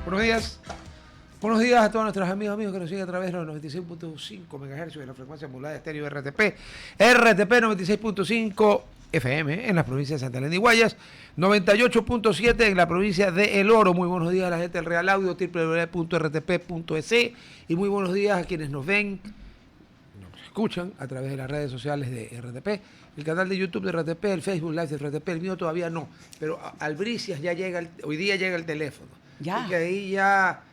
Buenos días. Buenos días a todos nuestros amigos que nos siguen a través de los 96.5 MHz de la frecuencia modulada de estéreo RTP 96.5 FM en las provincias de Santa Elena y Guayas, 98.7 en la provincia de El Oro. Muy buenos días a la gente del Real Audio, www.rtp.es, y muy buenos días a quienes nos ven, nos escuchan a través de las redes sociales de RTP, el canal de YouTube de RTP, el Facebook Live de RTP, el mío todavía no, pero Albricias ya llega, hoy día llega el teléfono. Ya. Así que ahí ya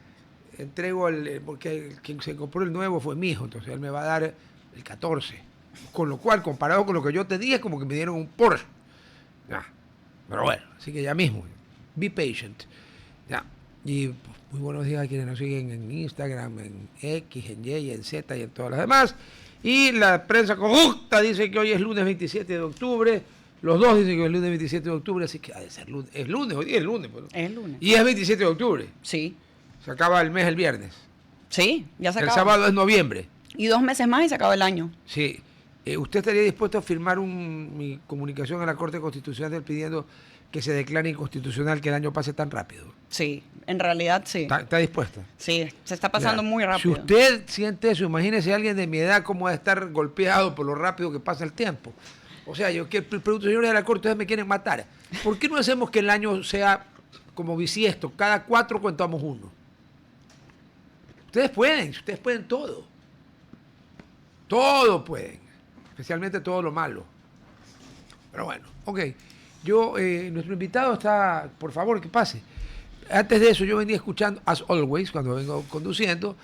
entrego porque quien se compró el nuevo fue mi hijo, entonces él me va a dar el 14. Con lo cual, comparado con lo que yo te dije, es como que me dieron un Porsche. Ya. Pero bueno, así que ya mismo, be patient. Ya. Y pues, muy buenos días a quienes nos siguen en Instagram, en X, en Y, en Z y en todas las demás. Y la prensa corrupta dice que hoy es lunes 27 de octubre. Los dos dicen que es lunes 27 de octubre, así que ha de ser lunes. Es lunes, hoy día es lunes. Pues, ¿no? Es lunes. Y es 27 de octubre. Sí. Se acaba el mes el viernes. Sí, ya se El acaba. sábado es noviembre. Y 2 meses más y se acaba el año. Sí. ¿Usted estaría dispuesto a firmar mi comunicación a la Corte Constitucional pidiendo que se declare inconstitucional que el año pase tan rápido? Sí, en realidad sí. ¿Está dispuesta? Sí, se está pasando Ya. muy rápido. Si usted siente eso, imagínese a alguien de mi edad cómo va a estar golpeado por lo rápido que pasa el tiempo. O sea, yo que el producto, señores de la Corte, ustedes me quieren matar. ¿Por qué no hacemos que el año sea como bisiesto? Cada 4 contamos uno. Ustedes pueden todo. Todo pueden. Especialmente todo lo malo. Pero bueno, ok. Nuestro invitado está, por favor, que pase. Antes de eso, yo venía escuchando, as always, cuando vengo conduciendo,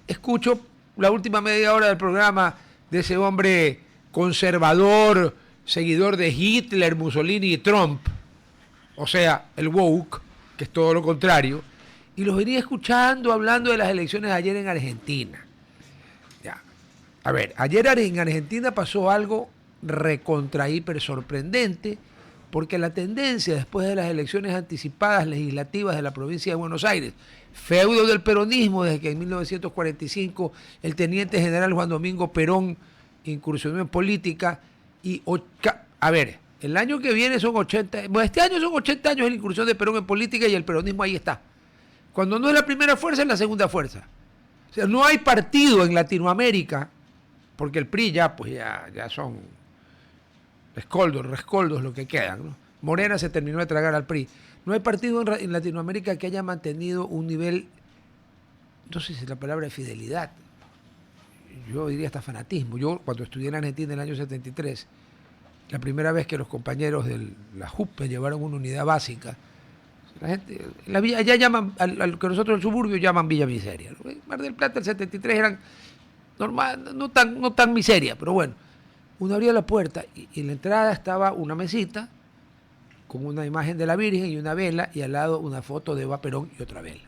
escucho la última media hora del programa de ese hombre conservador, seguidor de Hitler, Mussolini y Trump, o sea, el woke, que es todo lo contrario, y los venía escuchando hablando de las elecciones de ayer en Argentina. Ya. A ver, ayer en Argentina pasó algo recontra hiper sorprendente, porque la tendencia después de las elecciones anticipadas legislativas de la provincia de Buenos Aires, feudo del peronismo desde que en 1945 el teniente general Juan Domingo Perón incursionó en política y, a ver, el año que viene son 80, bueno, este año son 80 años de la incursión de Perón en política y el peronismo ahí está. Cuando no es la primera fuerza, es la segunda fuerza. O sea, no hay partido en Latinoamérica, porque el PRI ya son rescoldos lo que quedan, ¿no? Morena se terminó de tragar al PRI. No hay partido en Latinoamérica que haya mantenido un nivel, no sé si la palabra es fidelidad, yo diría hasta fanatismo. Yo cuando estudié en Argentina en el año 73, la primera vez que los compañeros de la JUP me llevaron una unidad básica, la gente, allá llaman, al que nosotros en el suburbio llaman Villa Miseria, ¿no? En Mar del Plata el 73 eran normal, no tan miseria, pero bueno, uno abría la puerta y en la entrada estaba una mesita con una imagen de la Virgen y una vela, y al lado una foto de Eva Perón y otra vela.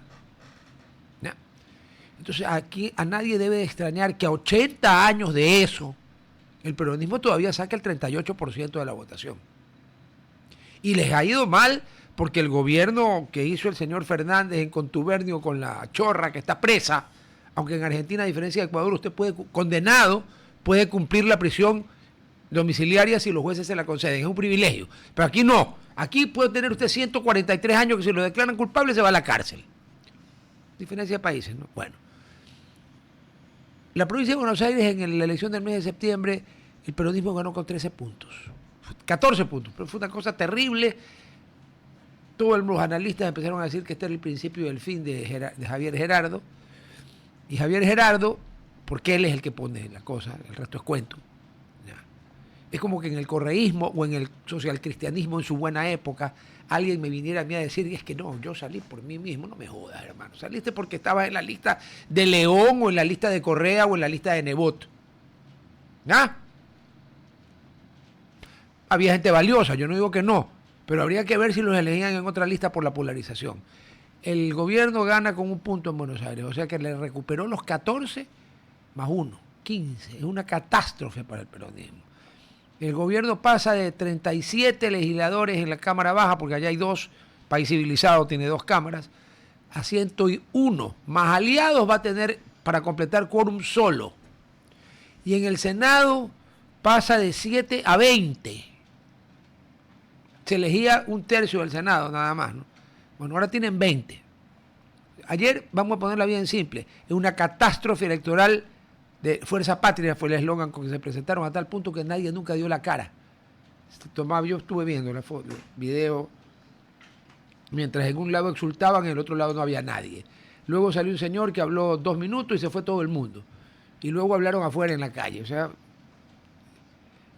¿No? Entonces aquí a nadie debe de extrañar que a 80 años de eso, el peronismo todavía saca el 38% de la votación. Y les ha ido mal porque el gobierno que hizo el señor Fernández en contubernio con la chorra que está presa, aunque en Argentina, a diferencia de Ecuador, usted condenado puede cumplir la prisión domiciliaria si los jueces se la conceden, es un privilegio. Pero aquí no, aquí puede tener usted 143 años que si lo declaran culpable se va a la cárcel. Diferencia de países, ¿no? Bueno. La provincia de Buenos Aires en la elección del mes de septiembre, el peronismo ganó con 13 puntos. 14 puntos, pero fue una cosa terrible. Todos los analistas empezaron a decir que este era el principio y el fin de Javier Gerardo. Y Javier Gerardo, porque él es el que pone la cosa, el resto es cuento. Ya. Es como que en el correísmo o en el socialcristianismo en su buena época, alguien me viniera a mí a decir, es que no, yo salí por mí mismo, no me jodas, hermano. Saliste porque estabas en la lista de León o en la lista de Correa o en la lista de Nebot. ¿Ya? Había gente valiosa, yo no digo que no, pero habría que ver si los elegían en otra lista por la polarización. El gobierno gana con un punto en Buenos Aires, o sea que le recuperó los 14 más 1, 15. Es una catástrofe para el peronismo. El gobierno pasa de 37 legisladores en la Cámara Baja, porque allá hay 2, país civilizado tiene 2 cámaras, a 101. Más aliados va a tener para completar quórum solo. Y en el Senado pasa de 7 a 20. Se elegía un tercio del Senado nada más, ¿no? Bueno, ahora tienen 20. ayer, vamos a poner la bien simple, es una catástrofe electoral de Fuerza Patria, fue el eslogan con que se presentaron, a tal punto que nadie nunca dio la cara. Yo estuve viendo la foto, el video, mientras en un lado exultaban, en el otro lado no había nadie. Luego salió un señor que habló 2 minutos y se fue todo el mundo. Y luego hablaron afuera en la calle. O sea,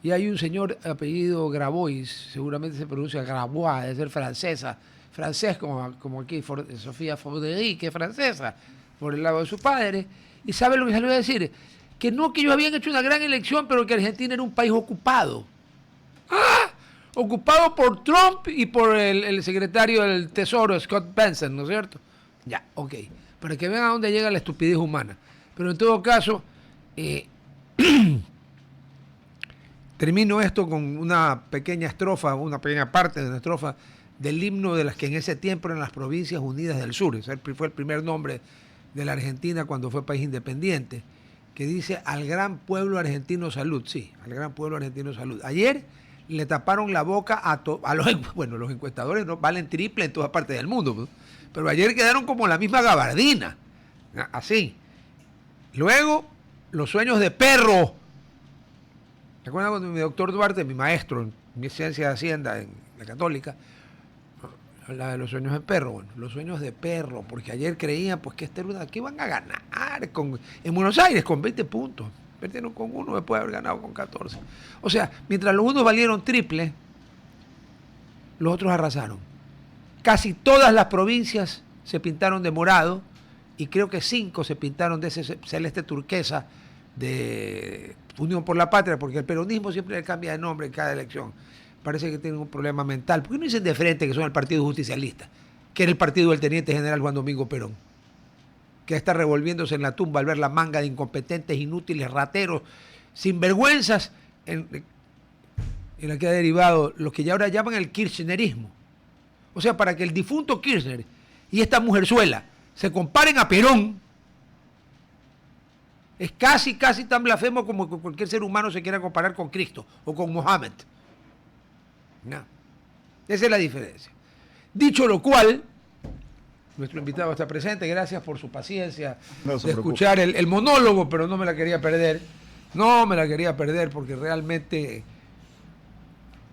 y hay un señor apellido Grabois, seguramente se pronuncia Grabois, debe ser francesa, francés como aquí, Sofía Faudery, que es francesa, por el lado de su padre. ¿Y sabe lo que salió a decir? Que no, que ellos habían hecho una gran elección, pero que Argentina era un país ocupado. ¡Ah! Ocupado por Trump y por el secretario del Tesoro, Scott Bessent, ¿no es cierto? Ya, ok. Para que vean a dónde llega la estupidez humana. Pero en todo caso, termino esto con una pequeña estrofa, una pequeña parte de una estrofa del himno de las que en ese tiempo eran las Provincias Unidas del Sur. Ese fue el primer nombre de la Argentina cuando fue país independiente, que dice: al gran pueblo argentino salud. Sí, al gran pueblo argentino salud. Ayer le taparon la boca a los encuestadores, no valen triple en todas partes del mundo, pues, pero ayer quedaron como la misma gabardina, así. Luego, los sueños de perro. ¿Se acuerdan cuando mi doctor Duarte, mi maestro en mi ciencia de Hacienda en la Católica, hablaba de los sueños de perro? Bueno, los sueños de perro, porque ayer creían pues que que iban a ganar en Buenos Aires con 20 puntos. Perdieron con 1 después de haber ganado con 14. O sea, mientras los unos valieron triple, los otros arrasaron. Casi todas las provincias se pintaron de morado y creo que 5 se pintaron de ese celeste turquesa de Unión por la Patria, porque el peronismo siempre le cambia de nombre en cada elección. Parece que tienen un problema mental. ¿Por qué no dicen de frente que son el Partido Justicialista, que era el partido del teniente general Juan Domingo Perón, que está revolviéndose en la tumba al ver la manga de incompetentes, inútiles, rateros, sinvergüenzas en la que ha derivado lo que ya ahora llaman el kirchnerismo? O sea, para que el difunto Kirchner y esta mujerzuela se comparen a Perón, es casi tan blasfemo como que cualquier ser humano se quiera comparar con Cristo o con Mohammed. No. Esa es la diferencia. Dicho lo cual, nuestro invitado está presente. Gracias por su paciencia de escuchar el monólogo, pero no me la quería perder. No me la quería perder porque realmente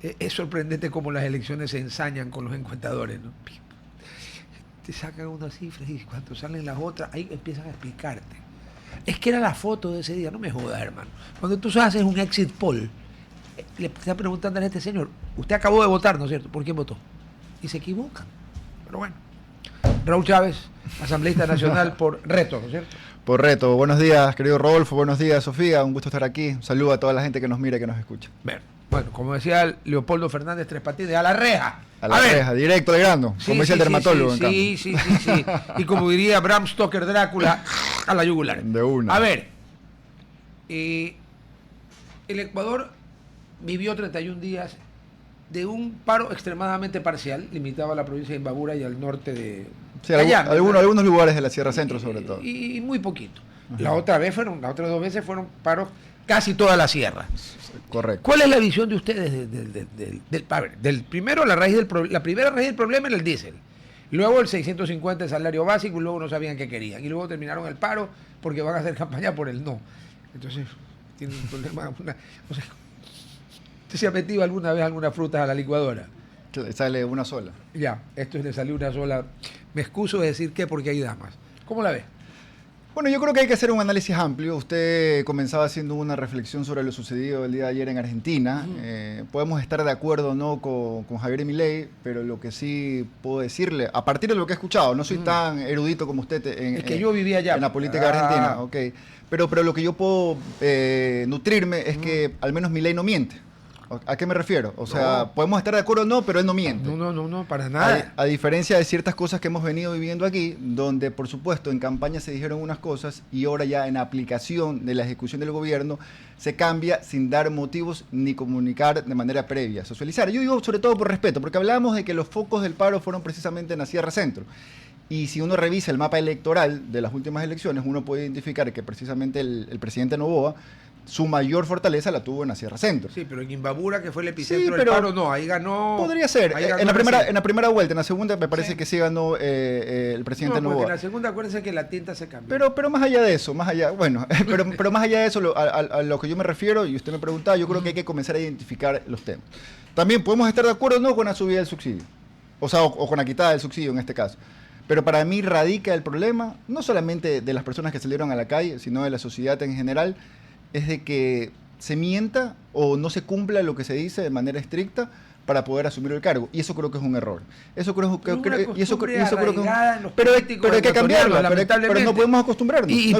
es sorprendente cómo las elecciones se ensañan con los encuestadores, ¿no? Te sacan unas cifras y cuando salen las otras, ahí empiezan a explicarte. Es que era la foto de ese día, no me jodas, hermano. Cuando tú haces un exit poll, le estás preguntando a este señor: usted acabó de votar, ¿no es cierto? ¿Por quién votó? Y se equivocan. Pero bueno. Raúl Chávez, asambleísta nacional por Reto, ¿no es cierto? Por Reto. Buenos días, querido Rodolfo. Buenos días, Sofía. Un gusto estar aquí. Un saludo a toda la gente que nos mira y que nos escucha. Bueno, como decía Leopoldo Fernández Tres Patines, a la reja. A la reja, directo al grano, como decía el dermatólogo. Sí. Y como diría Bram Stoker Drácula, a la yugular. De una. A ver, el Ecuador vivió 31 días de un paro extremadamente parcial, limitado a la provincia de Imbabura y al norte de... Sí, algunos lugares de la Sierra Centro, sobre todo. Y muy poquito. Las otras 2 veces fueron paros casi toda la sierra. Correcto. ¿Cuál es la visión de ustedes del primero, la primera raíz del problema era el diésel, luego el 650 el salario básico, y luego no sabían qué querían, y luego terminaron el paro porque van a hacer campaña por el no? Entonces, tienen un problema. ¿Usted se ha metido alguna vez algunas frutas a la licuadora? Sale una sola. Ya, esto le salió una sola. Me excuso de decir qué porque hay damas. ¿Cómo la ves? Bueno, yo creo que hay que hacer un análisis amplio. Usted comenzaba haciendo una reflexión sobre lo sucedido el día de ayer en Argentina. Podemos estar de acuerdo o no con Javier Milei, pero lo que sí puedo decirle, a partir de lo que he escuchado, no soy tan erudito como usted es que yo vivía allá en la política argentina, okay. Pero lo que yo puedo nutrirme es que al menos Milei no miente. ¿A qué me refiero? O sea, podemos estar de acuerdo o no, pero él no miente. No, para nada. A diferencia de ciertas cosas que hemos venido viviendo aquí, donde por supuesto en campaña se dijeron unas cosas y ahora ya en aplicación de la ejecución del gobierno se cambia sin dar motivos ni comunicar de manera previa, socializar. Yo digo sobre todo por respeto, porque hablamos de que los focos del paro fueron precisamente en la Sierra Centro. Y si uno revisa el mapa electoral de las últimas elecciones, uno puede identificar que precisamente el presidente Noboa su mayor fortaleza la tuvo en la Sierra Centro. Sí, pero en Imbabura, que fue el epicentro del paro, no, ahí ganó... Podría ser. En la primera vuelta, en la segunda me parece que sí ganó el presidente Noboa. En la segunda acuérdense que la tinta se cambió. Pero más allá de eso, pero más allá de eso, a lo que yo me refiero, y usted me preguntaba, yo creo que hay que comenzar a identificar los temas. También podemos estar de acuerdo o no con la subida del subsidio, o con la quitada del subsidio en este caso. Pero para mí radica el problema, no solamente de las personas que salieron a la calle, sino de la sociedad en general, es de que se mienta o no se cumpla lo que se dice de manera estricta para poder asumir el cargo. Y eso creo que es un error. Eso creo que es pero hay que cambiarla, pero no podemos acostumbrarnos. Y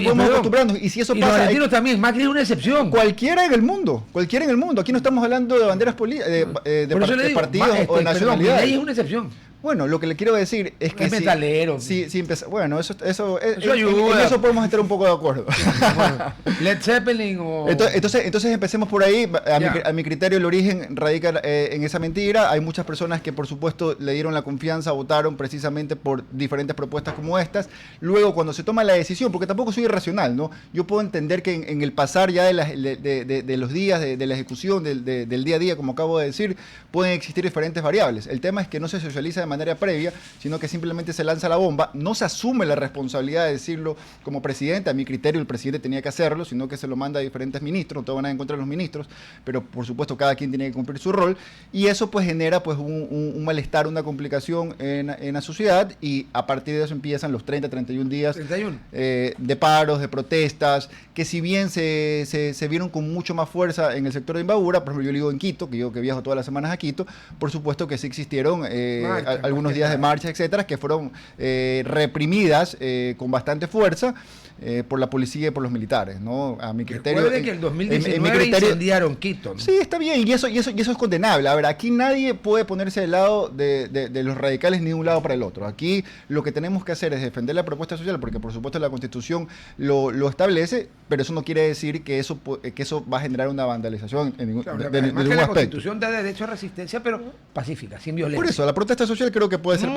si eso pasa, los argentinos también, Macri es una excepción. Cualquiera en el mundo. Aquí no estamos hablando de banderas de partidos o de nacionalidades. Ahí es una excepción. Bueno, lo que le quiero decir es que... Es metalero. Bueno, eso ayuda. En eso podemos estar un poco de acuerdo. Bueno, Led Zeppelin o... Entonces empecemos por ahí. A mi criterio el origen radica en esa mentira. Hay muchas personas que por supuesto le dieron la confianza, votaron precisamente por diferentes propuestas como estas. Luego cuando se toma la decisión, porque tampoco soy irracional, ¿no? Yo puedo entender que en el pasar ya de los días, de la ejecución, del día a día, como acabo de decir, pueden existir diferentes variables. El tema es que no se socializa de manera previa, sino que simplemente se lanza la bomba, no se asume la responsabilidad de decirlo como presidente. A mi criterio el presidente tenía que hacerlo, sino que se lo manda a diferentes ministros, no te van a encontrar los ministros, pero por supuesto cada quien tiene que cumplir su rol, y eso pues genera pues un malestar, una complicación en la sociedad, y a partir de eso empiezan los 31 días de paros, de protestas, que si bien se vieron con mucho más fuerza en el sector de Imbabura, por ejemplo yo digo en Quito, que viajo todas las semanas a Quito, por supuesto que sí existieron algunos días de marcha, etcétera, que fueron reprimidas con bastante fuerza por la policía y por los militares, ¿no? A mi criterio... Recuerde que en 2019 incendiaron Quito, ¿no? Sí, está bien, y eso es condenable. A ver, aquí nadie puede ponerse del lado de los radicales ni de un lado para el otro. Aquí lo que tenemos que hacer es defender la propuesta social, porque por supuesto la Constitución lo establece, pero eso no quiere decir que eso va a generar una vandalización en ningún, claro, de ningún la aspecto. Constitución da derecho a resistencia, pero pacífica, sin violencia. Por eso, la protesta social creo que puede ser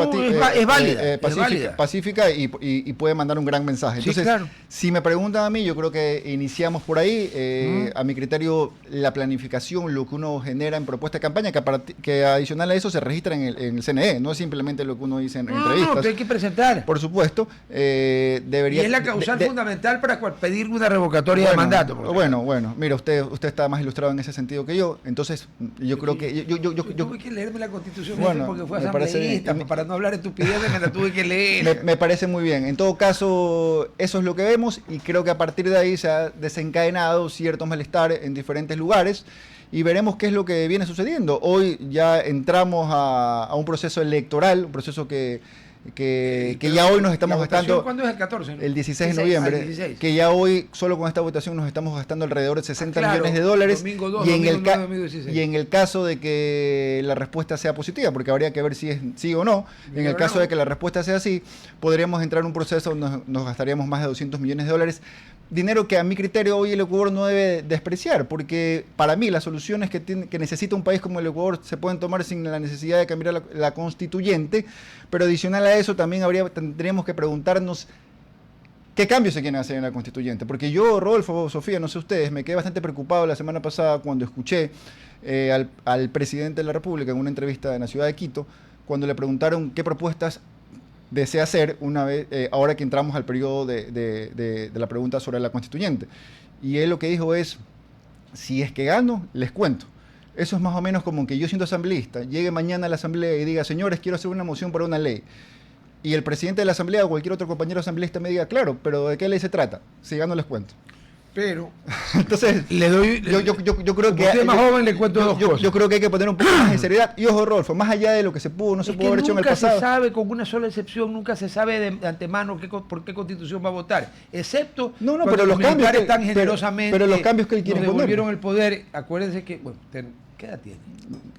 es válida, pacífica y puede mandar un gran mensaje. Entonces, sí, claro. Si me preguntan a mí, yo creo que iniciamos por ahí. A mi criterio, la planificación, lo que uno genera en propuesta de campaña, que adicional a eso se registra en el CNE, no es simplemente lo que uno dice en entrevistas. No, que hay que presentar. Por supuesto. Debería, y es la causal fundamental para pedir una revocatoria de mandato. Bueno, mira, usted está más ilustrado en ese sentido que yo, entonces yo creo que... Yo tuve que leerme la Constitución porque fue asambleísta, para no hablar estupideces me la tuve que leer. Me parece muy bien. En todo caso, eso es lo que vemos, y creo que a partir de ahí se ha desencadenado ciertos malestares en diferentes lugares, y veremos qué es lo que viene sucediendo. Hoy ya entramos a un proceso electoral, un proceso que ya hoy nos estamos gastando... ¿Cuándo es el 14? El 16 de noviembre. 16. Que ya hoy, solo con esta votación, nos estamos gastando alrededor de 60 millones de dólares. Domingo 2, y en el caso de que la respuesta sea positiva, porque habría que ver si es sí o no, en el caso de que la respuesta sea sí, podríamos entrar en un proceso donde nos gastaríamos más de 200 millones de dólares. Dinero que a mi criterio hoy el Ecuador no debe despreciar, porque para mí las soluciones que necesita un país como el Ecuador se pueden tomar sin la necesidad de cambiar la constituyente, pero adicional a eso también tendríamos que preguntarnos qué cambios se quieren hacer en la constituyente, porque yo, Rodolfo, Sofía, no sé ustedes, me quedé bastante preocupado la semana pasada cuando escuché al presidente de la República en una entrevista en la ciudad de Quito, cuando le preguntaron qué propuestas desea hacer una vez, ahora que entramos al periodo de la pregunta sobre la constituyente. Y él lo que dijo es, si es que gano, les cuento. Eso es más o menos como que yo siendo asambleísta, llegue mañana a la asamblea y diga, señores, quiero hacer una moción para una ley. Y el presidente de la asamblea o cualquier otro compañero asambleísta me diga, claro, pero ¿de qué ley se trata? Si gano, les cuento. Pero entonces le doy, yo creo que usted es más joven, le cuento dos cosas. Yo creo que hay que poner un poco más de seriedad. Y ojo, Rodolfo, más allá de lo que se pudo, no se pudo haber hecho en el pasado. Nunca se sabe, con una sola excepción, nunca se sabe de antemano por qué constitución va a votar, excepto pero los militares tan generosamente pero los cambios que él quiere nos devolvieron el poder. Acuérdense que, bueno, ¿qué edad tiene?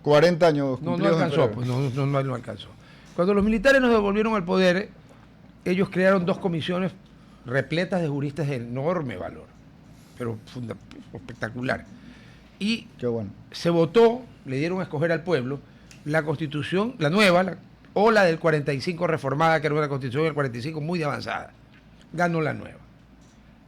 40 años. No alcanzó, pues no alcanzó. Cuando los militares nos devolvieron el poder, ellos crearon dos comisiones repletas de juristas de enorme valor, pero espectacular. Y qué bueno. Se votó, le dieron a escoger al pueblo, la constitución, la nueva, o la del 45 reformada, que era una constitución del 45 muy avanzada. Ganó la nueva.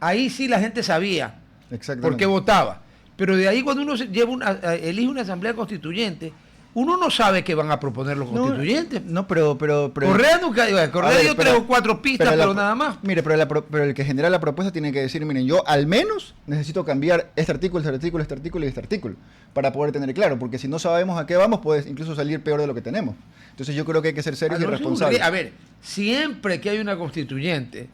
Ahí sí la gente sabía Exactamente. porque votaba. Pero de ahí cuando uno elige una asamblea constituyente, uno no sabe qué van a proponer los constituyentes. No, pero Correa nunca Correa dio 3 o 4 pistas, pero nada más. Mire, pero el que genera la propuesta tiene que decir, miren, yo al menos necesito cambiar este artículo, este artículo, este artículo y este artículo para poder tener claro, porque si no sabemos a qué vamos, puede incluso salir peor de lo que tenemos. Entonces yo creo que hay que ser serios y responsables. A ver, siempre que hay una constituyente,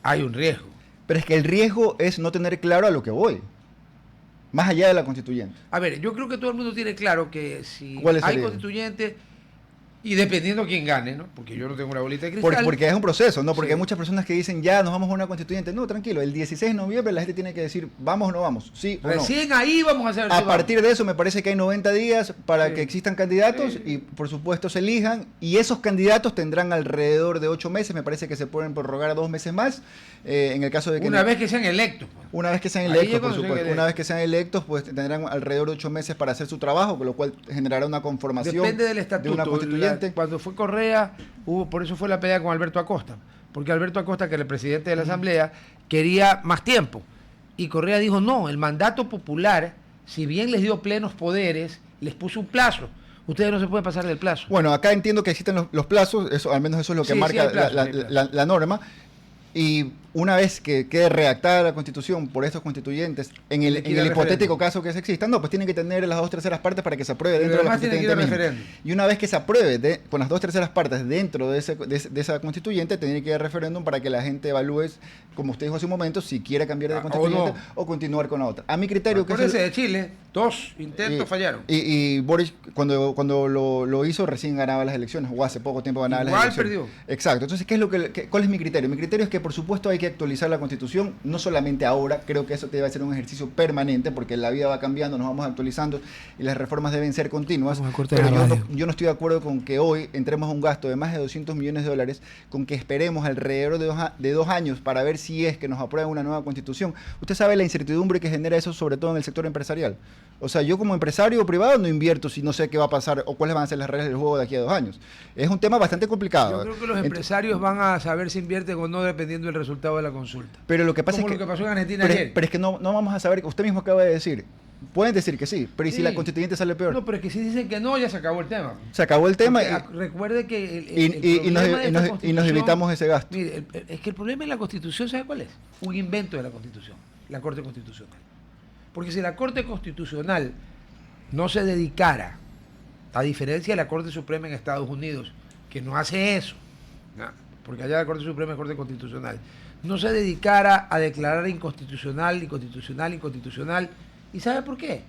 hay un riesgo. Pero es que el riesgo es no tener claro a lo que voy. Más allá de la constituyente. A ver, yo creo que todo el mundo tiene claro que si ¿Cuáles hay serían? constituyente, y dependiendo quién gane, ¿no? Porque yo no tengo una bolita de cristal. Porque es un proceso, ¿no? Porque Sí. hay muchas personas que dicen, ya nos vamos a una constituyente. No, tranquilo, el 16 de noviembre la gente tiene que decir, vamos o no vamos, sí o no. Recién ahí vamos a hacer A partir de eso me parece que hay 90 días para Sí. que existan candidatos Sí. y por supuesto se elijan, y esos candidatos tendrán alrededor de 8 meses, me parece que se pueden prorrogar a 2 meses más, en el caso de que... una vez que sean electos. Pues. Una vez que sean Ahí electos, es por cuando sean supuesto. electos. Una vez que sean electos, pues tendrán alrededor de 8 meses para hacer su trabajo, con lo cual generará una conformación Depende del estatuto. de una constituyente. Cuando fue Correa, por eso fue la pelea con Alberto Acosta. Porque Alberto Acosta, que era el presidente de la Asamblea, quería más tiempo. Y Correa dijo, no, el mandato popular, si bien les dio plenos poderes, les puso un plazo. Ustedes no se pueden pasar del plazo. Bueno, acá entiendo que existen los plazos, eso, al menos eso es lo que Sí, marca sí hay plazo, hay plazo. la norma. Y una vez que quede redactada la constitución por estos constituyentes, en el Tiene que ir al hipotético referéndum. caso que se existan, no, pues tienen que tener las 2/3 partes para que se apruebe Pero dentro de la además tiene que ir constituyente al misma. referéndum. Y una vez que se apruebe con las 2/3 partes dentro de esa constituyente, tiene que ir al referéndum para que la gente evalúe, como usted dijo hace un momento, si quiere cambiar de O constituyente no. o continuar con la otra. A mi criterio, que es Acuérdense de Chile, 2 intentos fallaron. y Boris, cuando lo hizo, recién ganaba las elecciones, o hace poco tiempo ganaba Igual las elecciones. perdió. Exacto. Entonces, ¿cuál es mi criterio? Mi criterio es que, por supuesto, hay que actualizar la Constitución, no solamente ahora, creo que eso debe ser un ejercicio permanente, porque la vida va cambiando, nos vamos actualizando, y las reformas deben ser continuas. Vamos a cortar Pero la radio. yo no estoy de acuerdo con que hoy entremos a un gasto de más de $200 millones, con que esperemos alrededor de 2 años para ver si es que nos aprueban una nueva Constitución. Usted sabe la incertidumbre que genera eso, sobre todo en el sector empresarial. O sea, yo como empresario privado no invierto si no sé qué va a pasar o cuáles van a ser las reglas del juego de aquí a 2 años. Es un tema bastante complicado. Yo creo que los empresarios van a saber si invierten o no dependiendo del resultado de la consulta. Pero lo que pasa Como es lo que, que pasó en Argentina pero, ayer. pero es que no vamos a saber, usted mismo acaba de decir, pueden decir que sí, pero ¿y si Sí. la constituyente sale peor? No, pero es que si dicen que no, ya se acabó el tema. Se acabó el tema Recuerde que y nos evitamos ese gasto. Mire, es que el problema de la Constitución, ¿sabe cuál es? Un invento de la Constitución, la Corte Constitucional. Porque si la Corte Constitucional no se dedicara, a diferencia de la Corte Suprema en Estados Unidos, que no hace eso, ¿no? Porque allá la Corte Suprema es Corte Constitucional, no se dedicara a declarar inconstitucional, inconstitucional, ¿y sabe por qué?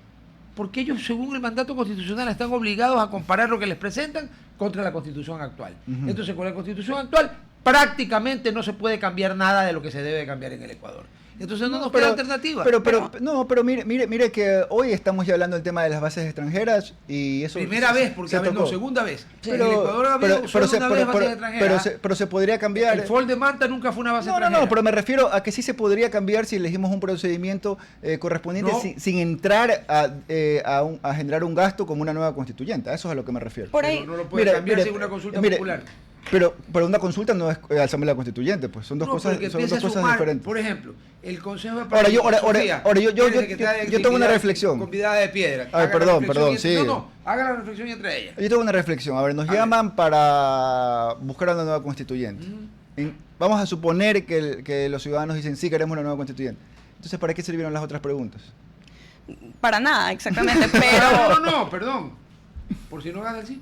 Porque ellos, según el mandato constitucional, están obligados a comparar lo que les presentan contra la Constitución actual. Ujú. Entonces, con la Constitución actual, prácticamente no se puede cambiar nada de lo que se debe cambiar en el Ecuador. Entonces no nos queda alternativa. Pero mire que hoy estamos ya hablando del tema de las bases extranjeras y eso... Primera vez, porque a ver, no, segunda vez. Sí. En el Ecuador ha habido solo una vez bases extranjeras. pero se podría cambiar... El FOL de Manta nunca fue una base No, extranjera. pero me refiero a que sí se podría cambiar si elegimos un procedimiento correspondiente No. sin entrar a generar un gasto como una nueva constituyente. A eso es a lo que me refiero. Por ahí, No lo puede cambiar sin una consulta popular. Pero una consulta no es asamblea constituyente, pues son dos No, cosas, porque son dos empieza a cosas sumar, diferentes. Por ejemplo, el Consejo de Ahora, yo Sofía, tengo una reflexión. Convidada de piedra. A ver, Haga la perdón, reflexión sí. No, haga la reflexión entre ellas. Yo tengo una reflexión. A ver, nos A llaman para buscar una nueva constituyente. Vamos a suponer que los ciudadanos dicen sí queremos una nueva constituyente. Entonces, ¿para qué sirvieron las otras preguntas? para nada, exactamente, pero... No, perdón. Por si no gana el sí.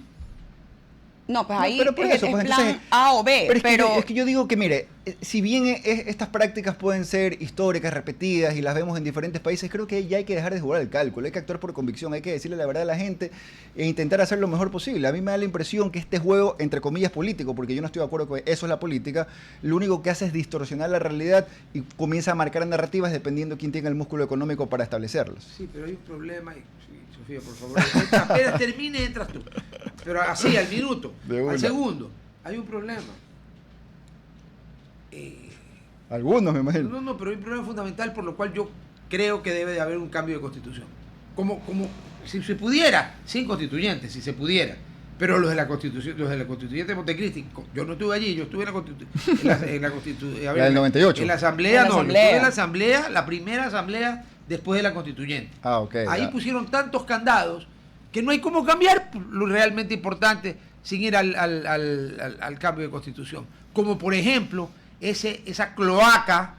No, pues No, ahí pero por es, eso, es pues, plan entonces- A o B, Pero es que yo digo que, mire, si bien estas prácticas pueden ser históricas, repetidas y las vemos en diferentes países, creo que ya hay que dejar de jugar al cálculo, hay que actuar por convicción, hay que decirle la verdad a la gente e intentar hacer lo mejor posible. A mí me da la impresión que este juego, entre comillas, político, porque yo no estoy de acuerdo con eso es la política, lo único que hace es distorsionar la realidad y comienza a marcar narrativas dependiendo de quién tenga el músculo económico para establecerlas. Sí, pero hay un problema. Sí, Sofía, por favor. Apenas termine, entras tú. Pero así, al minuto, De una. al segundo. Hay un problema. Algunos, me imagino. No, pero hay un problema fundamental por lo cual yo creo que debe de haber un cambio de constitución. Como si se pudiera, sin constituyentes, si se pudiera. Pero los de la Constitución, los de la Constituyente de Montecristi, yo no estuve allí, yo estuve en la Constitución. La del 98. En la Asamblea, En la no, yo Asamblea. estuve en la Asamblea, la primera Asamblea después de la Constituyente. Ah, ok. Ahí ya. pusieron tantos candados que no hay cómo cambiar lo realmente importante sin ir al cambio de Constitución. Como por ejemplo, esa cloaca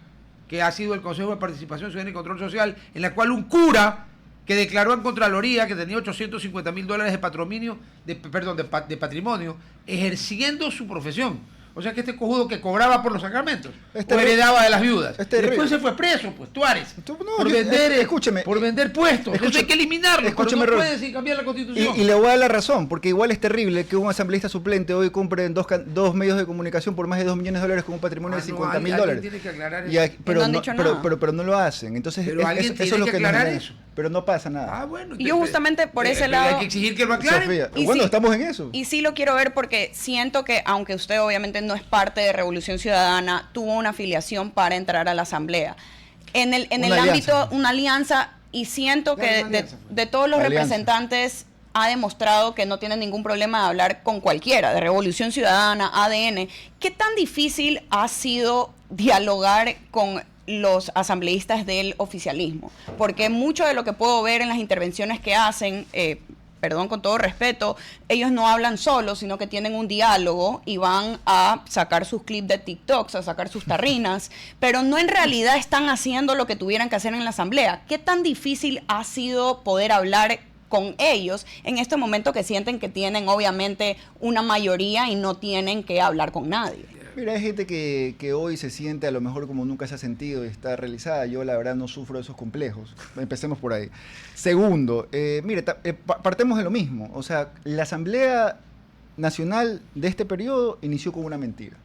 que ha sido el Consejo de Participación Ciudadana y Control Social, en la cual un cura que declaró en Contraloría que tenía $850,000 de patrimonio, de patrimonio, ejerciendo su profesión. O sea que este cojudo que cobraba por los sacramentos, o heredaba de las viudas. Después se fue preso, pues, Tuárez, Escúcheme. por vender puestos. Eso hay que eliminarlo, Escúcheme, pero no Rol. puede sin cambiar la Constitución. Y le voy a dar la razón, porque igual es terrible que un asambleísta suplente hoy compre en dos medios de comunicación por más de $2 millones con un patrimonio de $50,000. Alguien tiene que aclarar eso. Y aquí- pero, no han no, dicho pero, nada. pero no lo hacen. Entonces, Pero alguien tiene eso es lo que que nos aclarar genera. eso. Pero no pasa nada. Ah, bueno. Y yo justamente por ese pero lado- hay que exigir que lo aclaren. Sofía, Y bueno, sí. estamos en eso. Y sí lo quiero ver porque siento que, aunque usted obviamente no es parte de Revolución Ciudadana, tuvo una afiliación para entrar a la Asamblea. En el Una ámbito, alianza. una alianza, y siento Claro, que una alianza fue. de todos los Alianza. representantes ha demostrado que no tiene ningún problema de hablar con cualquiera, de Revolución Ciudadana, ADN. ¿Qué tan difícil ha sido dialogar con los asambleístas del oficialismo? Porque mucho de lo que puedo ver en las intervenciones que hacen, perdón, con todo respeto, ellos no hablan solos, sino que tienen un diálogo y van a sacar sus clips de TikToks, a sacar sus tarrinas, pero no en realidad están haciendo lo que tuvieran que hacer en la asamblea. ¿Qué tan difícil ha sido poder hablar con ellos en este momento que sienten que tienen obviamente una mayoría y no tienen que hablar con nadie? Mira, hay gente que hoy se siente a lo mejor como nunca se ha sentido y está realizada. Yo la verdad no sufro de esos complejos. Empecemos por ahí. Segundo, mire, partemos de lo mismo. O sea, la Asamblea Nacional de este periodo inició con una mentira.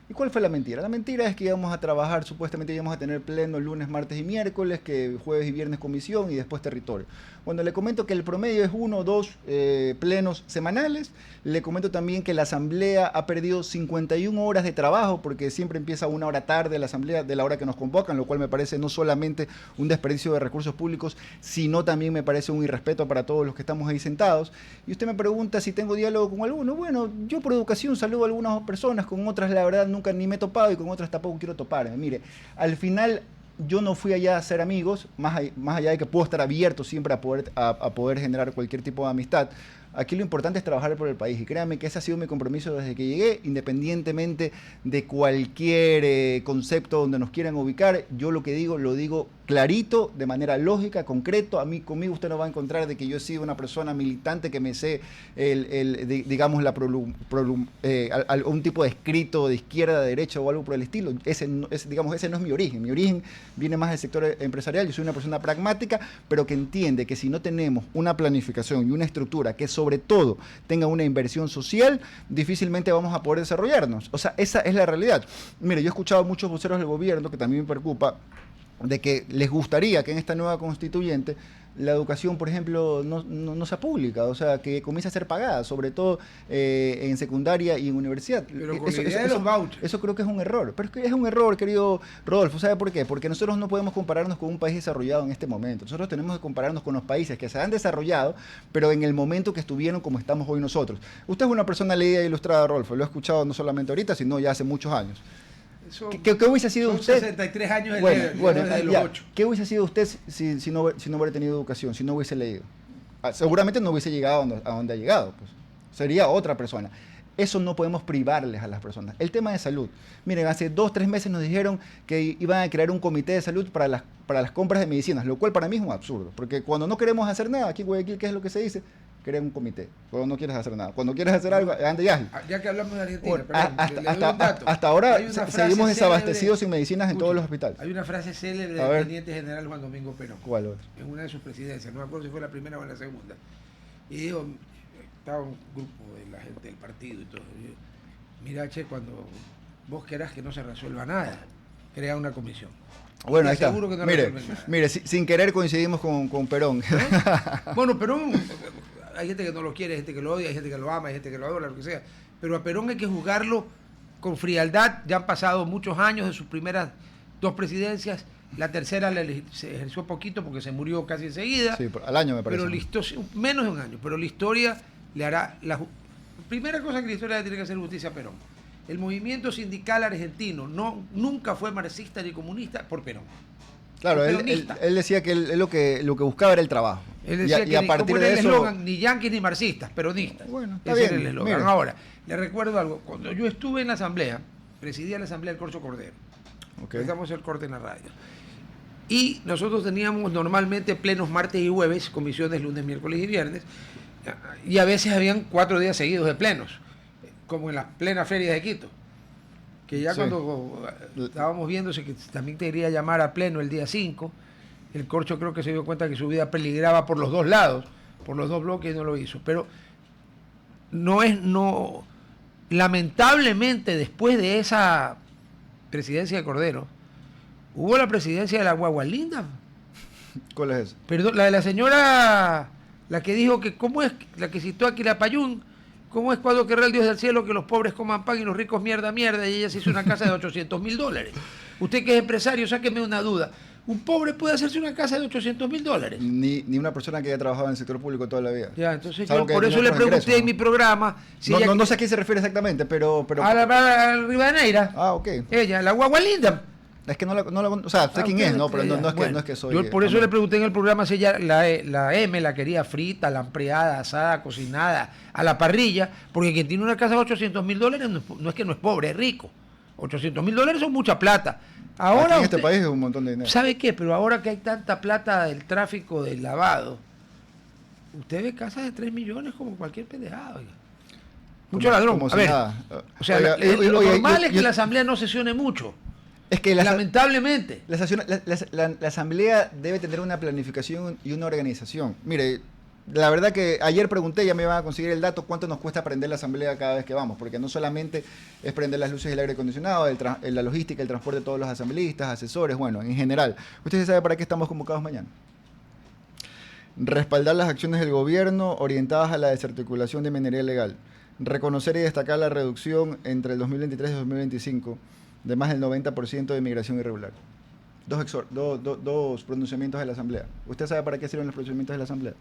¿Y cuál fue la mentira? La mentira es que íbamos a trabajar, supuestamente íbamos a tener pleno lunes, martes y miércoles, que jueves y viernes comisión y después territorio. Cuando le comento que el promedio es 1 o 2 plenos semanales, le comento también que la asamblea ha perdido 51 horas de trabajo porque siempre empieza 1 hora tarde la asamblea de la hora que nos convocan, lo cual me parece no solamente un desperdicio de recursos públicos, sino también me parece un irrespeto para todos los que estamos ahí sentados. Y usted me pregunta si tengo diálogo con alguno. Bueno, yo por educación saludo a algunas personas, con otras la verdad nunca ni me he topado y con otras tampoco quiero toparme. Mire, al final yo no fui allá a ser amigos, más allá de que puedo estar abierto siempre a poder generar cualquier tipo de amistad. Aquí lo importante es trabajar por el país y créanme que ese ha sido mi compromiso desde que llegué, independientemente de cualquier concepto donde nos quieran ubicar. Yo lo que digo, lo digo clarito, de manera lógica, concreto. Conmigo usted no va a encontrar de que yo he sido una persona militante que me sé digamos un tipo de escrito de izquierda, de derecha o algo por el estilo. Ese no es mi origen. Mi origen viene más del sector empresarial. Yo soy una persona pragmática, pero que entiende que si no tenemos una planificación y una estructura que sobre todo tenga una inversión social, difícilmente vamos a poder desarrollarnos. O sea, esa es la realidad. Mire, yo he escuchado a muchos voceros del gobierno, que también me preocupa, de que les gustaría que en esta nueva constituyente la educación, por ejemplo, no sea pública, o sea, que comience a ser pagada, sobre todo en secundaria y en universidad. Pero con la idea de los vouchers. Eso creo que es un error. Pero es que es un error, querido Rodolfo. ¿Sabe por qué? Porque nosotros no podemos compararnos con un país desarrollado en este momento. Nosotros tenemos que compararnos con los países que se han desarrollado, pero en el momento que estuvieron como estamos hoy nosotros. Usted es una persona leída e ilustrada, Rodolfo. Lo he escuchado no solamente ahorita, sino ya hace muchos años. ¿Qué hubiese sido usted? 63 años desde los 8. ¿Qué hubiese sido usted si no hubiera tenido educación, si no hubiese leído? Seguramente no hubiese llegado a donde ha llegado. Pues. Sería otra persona. Eso no podemos privarles a las personas. El tema de salud. Miren, hace 2-3 meses nos dijeron que iban a crear un comité de salud para las compras de medicinas, lo cual para mí es un absurdo. Porque cuando no queremos hacer nada, aquí en Guayaquil, ¿qué es lo que se dice? Crea un comité. Cuando no quieres hacer nada. Cuando quieres hacer algo, anda ya. Ya que hablamos de Argentina, Bueno, perdón, le doy un dato. hasta ahora Hay una frase seguimos desabastecidos célebre, sin medicinas en todos los hospitales. Hay una frase célebre A del ver. teniente general Juan Domingo Perón. ¿Cuál otra? En una de sus presidencias, no me acuerdo si fue la primera o la segunda. Y dijo, estaba un grupo de la gente del partido y todo. Y dijo, mira, che, cuando vos querás que no se resuelva nada, crea una comisión. Bueno, ahí Te está. aseguro que no resuelven nada. Mire, sin querer coincidimos con Perón. Bueno, Perón, hay gente que no lo quiere, hay gente que lo odia, hay gente que lo ama, hay gente que lo adora, lo que sea. Pero a Perón hay que juzgarlo con frialdad. Ya han pasado muchos años de sus primeras 2 presidencias. La tercera se ejerció poquito porque se murió casi enseguida. Sí, al año me parece. Pero menos de un año. Pero la historia le hará primera cosa que la historia tiene que hacer justicia a Perón. El movimiento sindical argentino nunca fue marxista ni comunista por Perón. Claro, Fue él peronista. decía que él lo que buscaba era el trabajo. Él decía y a que partir como era de el eso... eslogan, ni yanquis ni marxistas, peronistas. Bueno, está Ese bien, era el eslogan. mire. Ahora, le recuerdo algo. Cuando yo estuve en la asamblea, presidía la asamblea del Corcho Cordero. Ok. Estamos el corte en la radio. Y nosotros teníamos normalmente plenos martes y jueves, comisiones lunes, miércoles y viernes. Y a veces habían 4 días seguidos de plenos, como en las plenas ferias de Quito. Que ya Sí. cuando estábamos viéndose que también te quería llamar a pleno el día 5, el Corcho creo que se dio cuenta que su vida peligraba por los dos lados, por los dos bloques, y no lo hizo. Pero lamentablemente después de esa presidencia de Cordero, hubo la presidencia de la Guagua Linda. ¿Cuál es eso? Perdón, la de la señora, la que dijo que cómo es, la que citó a Quilapayún, cómo es cuando querrá el Dios del cielo que los pobres coman pan y los ricos mierda, y ella se hizo una casa de $800.000. Usted que es empresario, sáqueme una duda. ¿Un pobre puede hacerse una casa de $800.000? Ni una persona que haya trabajado en el sector público toda la vida. Ya, entonces Salvo yo que por tiene eso le otros pregunté ingresos, en mi programa si No sé a quién se refiere exactamente, pero... a la Rivadeneira. Ah, ok. Ella, la Guagua Linda. Es que o sea, sé quién es, ¿no? Pero no es que, Bueno, no es que soy... yo por eso le pregunté en el programa si ella, la M la quería frita, lampreada, asada, cocinada, a la parrilla, porque quien tiene una casa de $800.000 no es que no es pobre, es rico. $800.000 son mucha plata. Ahora Aquí en este usted- país es un montón de dinero. ¿Sabe qué? Pero ahora que hay tanta plata del tráfico del lavado, usted ve casas de 3 millones como cualquier pendejada, oiga. Mucho Como- ladrón. como A si ver, nada. o sea, Oiga, lo oiga, normal yo- es que yo- la asamblea no sesione mucho. Es que Lamentablemente. la asamblea debe tener una planificación y una organización. Mire, la verdad que ayer pregunté, ya me iban a conseguir el dato, cuánto nos cuesta prender la asamblea cada vez que vamos, porque no solamente es prender las luces del aire acondicionado, la logística, el transporte de todos los asambleístas, asesores, bueno, en general. ¿Usted sabe para qué estamos convocados mañana? Respaldar las acciones del gobierno orientadas a la desarticulación de minería ilegal. Reconocer y destacar la reducción entre el 2023 y 2025 de más del 90% de migración irregular. Dos pronunciamientos de la Asamblea. ¿Usted sabe para qué sirven los pronunciamientos de la Asamblea?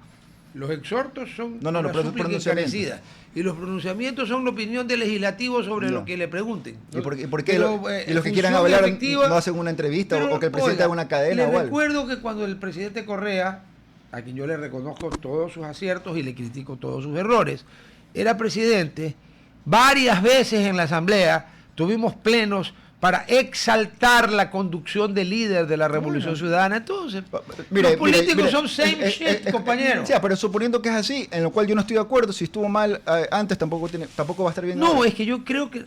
Los exhortos son No, una súplica pronunciamientos. encarecida. Y los pronunciamientos son la opinión del legislativo sobre Ya. lo que le pregunten. ¿Y por qué Pero, y los que quieran función hablar efectiva- no hacen una entrevista Pero, o que el presidente oiga, haga una cadena le o algo? recuerdo que cuando el presidente Correa, a quien yo le reconozco todos sus aciertos y le critico todos sus errores, era presidente, varias veces en la Asamblea tuvimos plenos para exaltar la conducción del líder de la Revolución Ciudadana. Entonces, los políticos son same shit, compañero. Sí, pero suponiendo que es así, en lo cual yo no estoy de acuerdo, si estuvo mal antes, tampoco va a estar bien No, ahora. es que yo creo que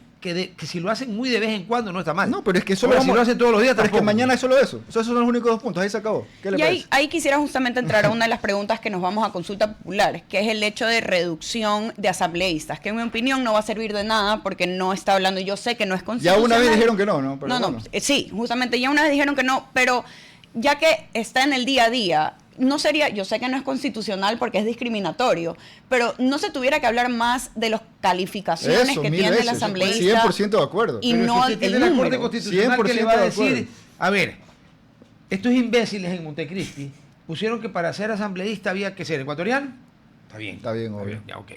si lo hacen muy de vez en cuando no está mal. No, pero es que solo Ahora, si lo hacen todos los días, pero es que tampoco. mañana es solo eso. O sea, esos son los únicos 2 puntos, ahí se acabó. ¿Qué le Y parece? ahí quisiera justamente entrar a una de las preguntas que nos vamos a consulta popular, que es el hecho de reducción de asambleístas, que en mi opinión no va a servir de nada porque no está hablando, y yo sé que no es Ya constitucional. una vez dijeron que no, ¿no? Pero no, bueno. sí, justamente ya una vez dijeron que no, pero ya que está en el día a día, no sería, yo sé que no es constitucional porque es discriminatorio, pero no se tuviera que hablar más de las calificaciones Eso, que 1000 tiene el veces, asambleísta 100% de acuerdo. y Pero no si usted el tiene la Corte número. Constitucional que le va a 100% de decir, acuerdo. a ver, estos imbéciles en Montecristi pusieron que para ser asambleísta había que ser ecuatoriano. Está bien. Está bien, obvio. Ya, ok.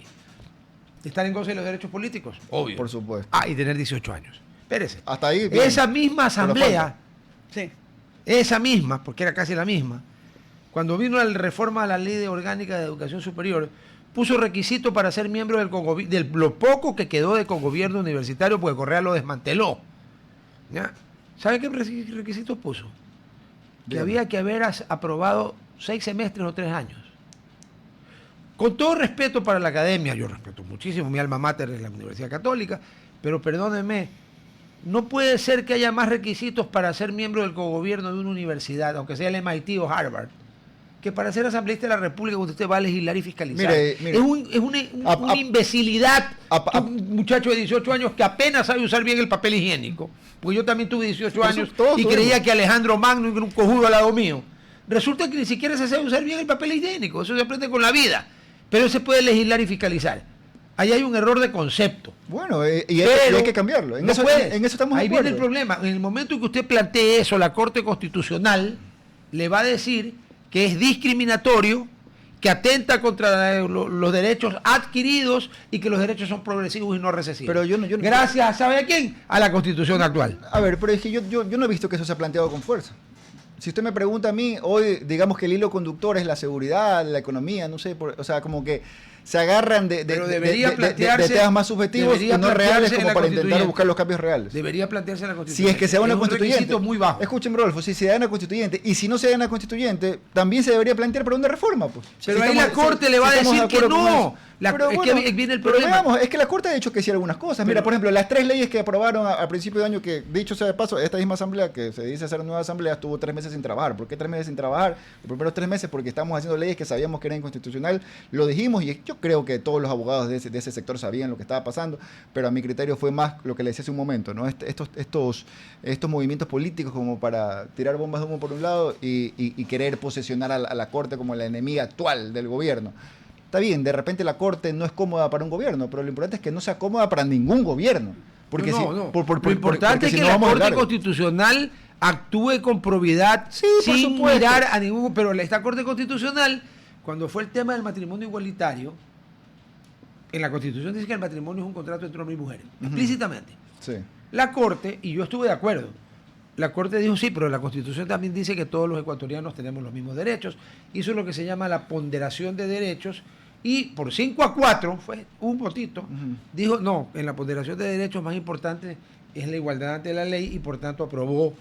Estar en goce de los derechos políticos. Obvio. Por supuesto. Ah, y tener 18 años. Espérese. Hasta ahí, bien. Esa misma asamblea, Sí. esa misma, porque era casi la misma, cuando vino la reforma a la Ley Orgánica de Educación Superior, puso requisito para ser miembro de lo poco que quedó de congobierno universitario, porque Correa lo desmanteló. ¿Ya? ¿Sabe qué requisitos puso? Que Dígame. había que haber aprobado 6 semestres o 3 años. Con todo respeto para la academia, yo respeto muchísimo, mi alma mater es la Universidad Católica, pero perdónenme, no puede ser que haya más requisitos para ser miembro del cogobierno de una universidad, aunque sea el MIT o Harvard, que para ser asambleísta de la República donde usted va a legislar y fiscalizar. Mire. Es una imbecilidad que un muchacho de 18 años que apenas sabe usar bien el papel higiénico, porque yo también tuve 18 Pero eso años todos y tuvimos. creía que Alejandro Magno era un cojudo al lado mío. Resulta que ni siquiera se sabe usar bien el papel higiénico, eso se aprende con la vida, pero se puede legislar y fiscalizar. Ahí hay un error de concepto. Bueno, y Pero hay que cambiarlo. En no eso puede. estamos Ahí de acuerdo. viene el problema. En el momento en que usted plantee eso, la Corte Constitucional le va a decir que es discriminatorio que atenta contra los derechos adquiridos y que los derechos son progresivos y no recesivos. Pero Gracias, ¿sabe a quién? A la Constitución actual. A ver, pero es que yo no he visto que eso se ha planteado con fuerza. Si usted me pregunta a mí, hoy digamos que el hilo conductor es la seguridad, la economía, no sé, o sea, como que se agarran de temas más subjetivos y no reales como para intentar buscar los cambios reales. Debería plantearse en la Constitución. Si es que se da una constituyente, muy bajo. Escuchen, Rodolfo, si se da una constituyente y si no se da una constituyente, también se debería plantear para una reforma, pues. Pero ahí la Corte le va a decir que no. Que viene el problema. Pero veamos, es que la Corte ha dicho que sí algunas cosas. Mira, por ejemplo, las 3 leyes que aprobaron a principio de año, que dicho sea de paso, esta misma asamblea, que se dice hacer nueva asamblea, estuvo 3 meses sin trabajar. ¿Por qué 3 meses sin trabajar? Los primeros 3 meses porque estamos haciendo leyes que sabíamos que eran inconstitucional, lo dijimos y yo creo que todos los abogados de ese sector sabían lo que estaba pasando, pero a mi criterio fue más lo que le decía hace un momento, ¿no? Estos movimientos políticos como para tirar bombas de humo por un lado y querer posesionar a la Corte como la enemiga actual del gobierno. Está bien, de repente la Corte no es cómoda para un gobierno, pero lo importante es que no sea cómoda para ningún gobierno. Porque lo importante es que la Corte Constitucional actúe con probidad, sí, sin mirar a ningún... Pero esta Corte Constitucional, cuando fue el tema del matrimonio igualitario, en la Constitución dice que el matrimonio es un contrato entre hombres y mujeres, explícitamente. Sí. La Corte, y yo estuve de acuerdo, la Corte dijo sí, pero la Constitución también dice que todos los ecuatorianos tenemos los mismos derechos. Hizo lo que se llama la ponderación de derechos y por 5-4, fue un votito, dijo no, en la ponderación de derechos más importante es la igualdad ante la ley y por tanto aprobó.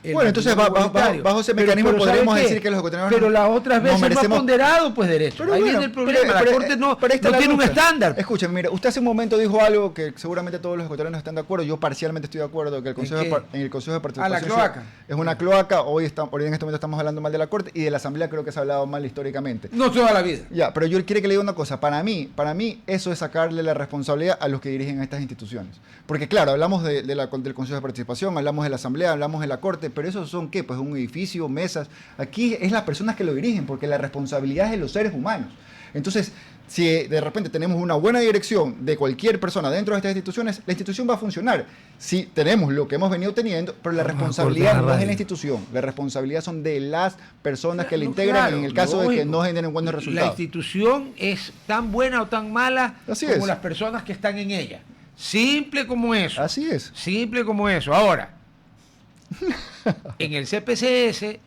Bueno, entonces bajo ese mecanismo podríamos decir que los ecuatorianos pero las otras veces no ha ponderado pues derechos. Ahí viene el problema, la Corte no tiene un estándar. Escuchen, mira, usted hace un momento dijo algo que seguramente todos los ecuatorianos están de acuerdo, yo parcialmente estoy de acuerdo, que en el Consejo de Participación la cloaca. Es una cloaca, hoy en este momento estamos hablando mal de la Corte y de la Asamblea creo que se ha hablado mal históricamente. No toda la vida. Ya, pero yo quiero que le diga una cosa, para mí eso es sacarle la responsabilidad a los que dirigen estas instituciones. Porque claro, hablamos del Consejo de Participación, hablamos de la Asamblea, hablamos de la Corte, pero esos son ¿qué? Pues un edificio, mesas. Aquí es las personas que lo dirigen, porque la responsabilidad es de los seres humanos. Entonces, si de repente tenemos una buena dirección de cualquier persona dentro de estas instituciones, la institución va a funcionar. Si tenemos lo que hemos venido teniendo, pero la responsabilidad no es de la institución, la responsabilidad son de las personas que la integran en el caso de que no generen buenos resultados. La institución es tan buena o tan mala como las personas que están en ella. Simple como eso. Así es. Simple como eso. Ahora, en el CPCS,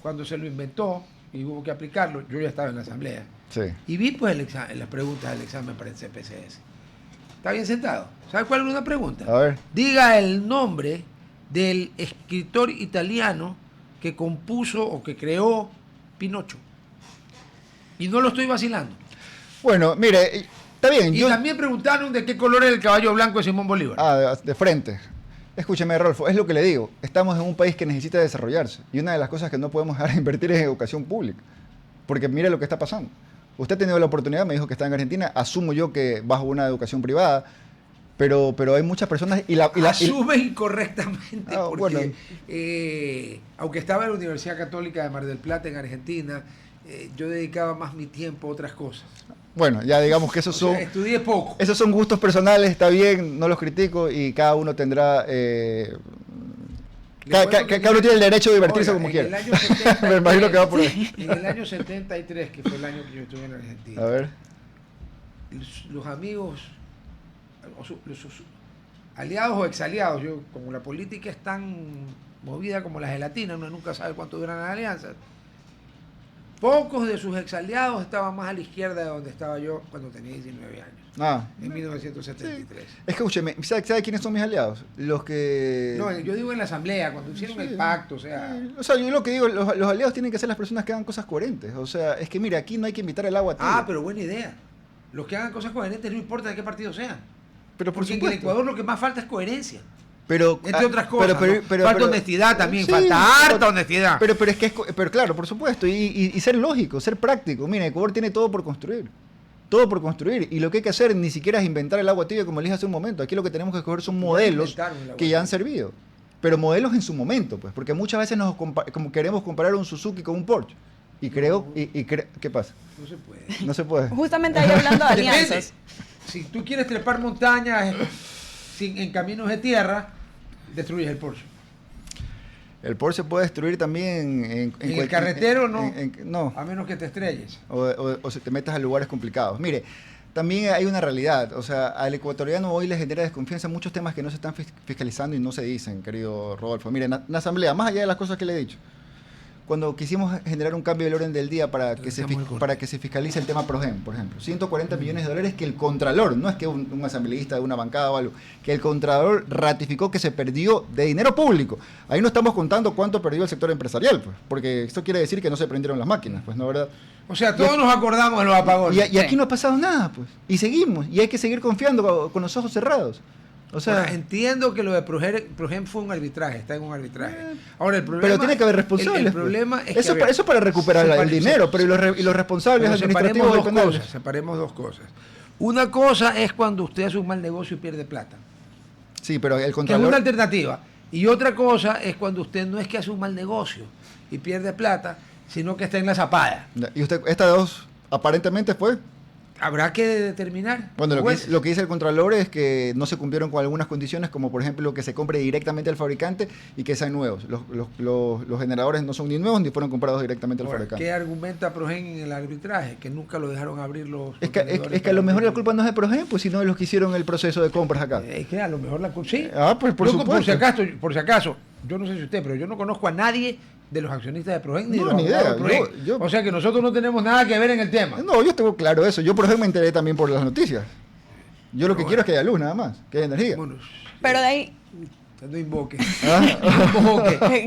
cuando se lo inventó y hubo que aplicarlo, yo ya estaba en la asamblea. Sí. Y vi pues las preguntas del examen para el CPCS. ¿Está bien sentado? ¿Sabe cuál es una pregunta? A ver. Diga el nombre del escritor italiano que compuso o que creó Pinocho. Y no lo estoy vacilando. Bueno, mire, está bien. Y también preguntaron de qué color es el caballo blanco de Simón Bolívar. De frente. Escúcheme, Rolfo, es lo que le digo. Estamos en un país que necesita desarrollarse. Y una de las cosas que no podemos dejar de invertir es en educación pública. Porque mire lo que está pasando. Usted ha tenido la oportunidad, me dijo que está en Argentina. Asumo yo que bajo una educación privada. Pero hay muchas personas... Asume incorrectamente. Porque, bueno. Aunque estaba en la Universidad Católica de Mar del Plata, en Argentina, yo dedicaba más mi tiempo a otras cosas. Bueno, ya digamos que esos son... estudié poco. Esos son gustos personales, está bien, no los critico y cada uno tendrá... cada uno tiene el derecho de divertirse como quiera. Me imagino que va por ahí. En el año 73, que fue el año que yo estuve en Argentina. A ver. Los amigos, los aliados o exaliados, como la política es tan movida como la gelatina, uno nunca sabe cuánto duran las alianzas. Pocos de sus exaliados estaban más a la izquierda de donde estaba yo cuando tenía 19 años. En 1973. Sí. Escúcheme, ¿sabe quiénes son mis aliados? Los que... No, yo digo en la asamblea, cuando hicieron el pacto, o sea... yo lo que digo, los aliados tienen que ser las personas que hagan cosas coherentes. O sea, es que mira, aquí no hay que invitar el agua tibia. Pero buena idea. Los que hagan cosas coherentes no importa de qué partido sean. Pero porque en el Ecuador lo que más falta es coherencia. Pero, entre otras cosas, falta honestidad también, sí, falta harta honestidad. Pero claro, por supuesto, y ser lógico, ser práctico. Mira, Ecuador tiene todo por construir. Todo por construir. Y lo que hay que hacer ni siquiera es inventar el agua tibia como le dije hace un momento. Aquí lo que tenemos que escoger son modelos que ya han servido. Pero modelos en su momento, pues. Porque muchas veces como queremos comparar un Suzuki con un Porsche. Y creo... ¿Qué pasa? No se puede. No se puede. Justamente ahí hablando de alianzas. Depende. Si tú quieres trepar montañas en caminos de tierra, destruyes el Porsche. El Porsche se puede destruir también en el carretero, no. No. A menos que te estrelles. O se te metas a lugares complicados. Mire, también hay una realidad. O sea, al ecuatoriano hoy le genera desconfianza muchos temas que no se están fiscalizando y no se dicen, querido Rodolfo. Mire, en la asamblea, más allá de las cosas que le he dicho, cuando quisimos generar un cambio del orden del día para que se fiscalice el tema PROGEM, por ejemplo, 140 millones de dólares que el Contralor, no es que un asambleísta de una bancada o algo, que el Contralor ratificó que se perdió de dinero público. Ahí no estamos contando cuánto perdió el sector empresarial, pues, porque esto quiere decir que no se prendieron las máquinas, pues, ¿no, verdad? O sea, todos nos acordamos de los apagones. Y aquí no ha pasado nada, pues, y seguimos, y hay que seguir confiando con los ojos cerrados. O sea, ahora, entiendo que lo de PROGEM fue un arbitraje, está en un arbitraje. Ahora, el problema, pero tiene que haber responsables. El problema es eso, que, eso para recuperar el dinero, pero y los responsables administrativos y penales. Separemos dos cosas. Una cosa es cuando usted hace un mal negocio y pierde plata. Sí, pero el Que es Contralor... una alternativa. Y otra cosa es cuando usted no es que hace un mal negocio y pierde plata, sino que está en la zapada. Y usted, estas dos, aparentemente fue... Habrá que determinar. Bueno, lo que dice el Contralor es que no se cumplieron con algunas condiciones, como por ejemplo que se compre directamente al fabricante y que sean nuevos. Los generadores no son ni nuevos ni fueron comprados directamente al fabricante. ¿Qué argumenta PROGEM en el arbitraje? Que nunca lo dejaron abrir los... Es que a lo mejor la culpa no es de PROGEM, pues sino de los que hicieron el proceso de compras acá. Es que a lo mejor la culpa... Sí. Pues por supuesto. Por si acaso, yo no sé si usted, pero yo no conozco a nadie de los accionistas de PROGEM ni de los ni idea. O sea que nosotros no tenemos nada que ver en el tema. No, yo tengo claro eso. Yo por ejemplo me enteré también por las noticias. Yo lo que quiero es que haya luz nada más, que haya energía. Bueno, pero de ahí... No invoque.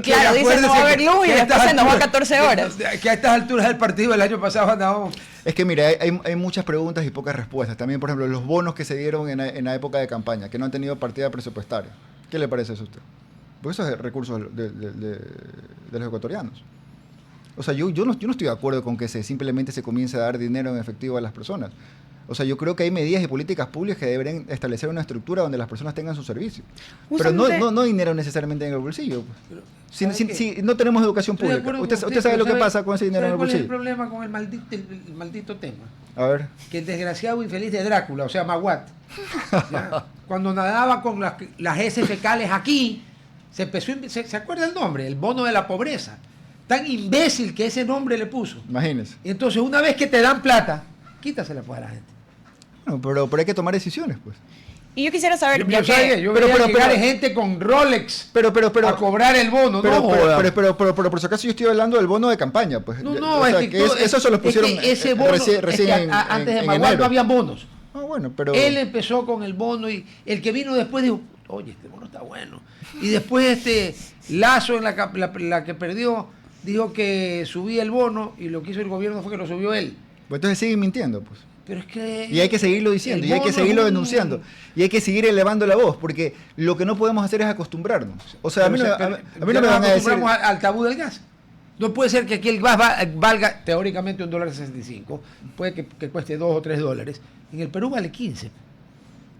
Claro, dice no va a haber luz y después se nos va a 14 horas. Que a estas alturas del partido el año pasado andábamos... Es que mira, hay muchas preguntas y pocas respuestas. También, por ejemplo, los bonos que se dieron en la época de campaña, que no han tenido partida presupuestaria. ¿Qué le parece eso a usted? Pues esos recursos de los ecuatorianos. O sea, yo no estoy de acuerdo con que simplemente se comience a dar dinero en efectivo a las personas. O sea, yo creo que hay medidas y políticas públicas que deberían establecer una estructura donde las personas tengan su servicio. Pero no dinero necesariamente en el bolsillo. Pues. Si no tenemos educación pública. Usted sabe lo que pasa con ese dinero en el bolsillo. ¿Cuál es el problema con el maldito tema? A ver. Que el desgraciado infeliz de Drácula, o sea, Maguat, cuando nadaba con las heces fecales aquí, ¿se acuerda el nombre? El bono de la pobreza. Tan imbécil que ese nombre le puso. Imagínese. Y entonces, una vez que te dan plata, quítasela pues a la gente. No, pero hay que tomar decisiones, pues. Y yo quisiera saber... Yo veía llegar gente con Rolex a cobrar el bono. Pero por si acaso yo estoy hablando del bono de campaña, pues. Eso se lo pusieron ese bono, recién antes de Maguad no había bonos. Bueno, pero... Él empezó con el bono y el que vino después dijo, oye, este bono está bueno. Y después Lazo, en la que perdió, dijo que subía el bono y lo que hizo el gobierno fue que lo subió él. Pues entonces siguen mintiendo, pues. Pero es que y hay que seguirlo diciendo, y hay que seguirlo denunciando, y hay que seguir elevando la voz, porque lo que no podemos hacer es acostumbrarnos. O sea, a mí no me van a decir... al tabú del gas. No puede ser que aquí el gas valga teóricamente $1.65, puede que cueste $2 o $3. En el Perú vale 15.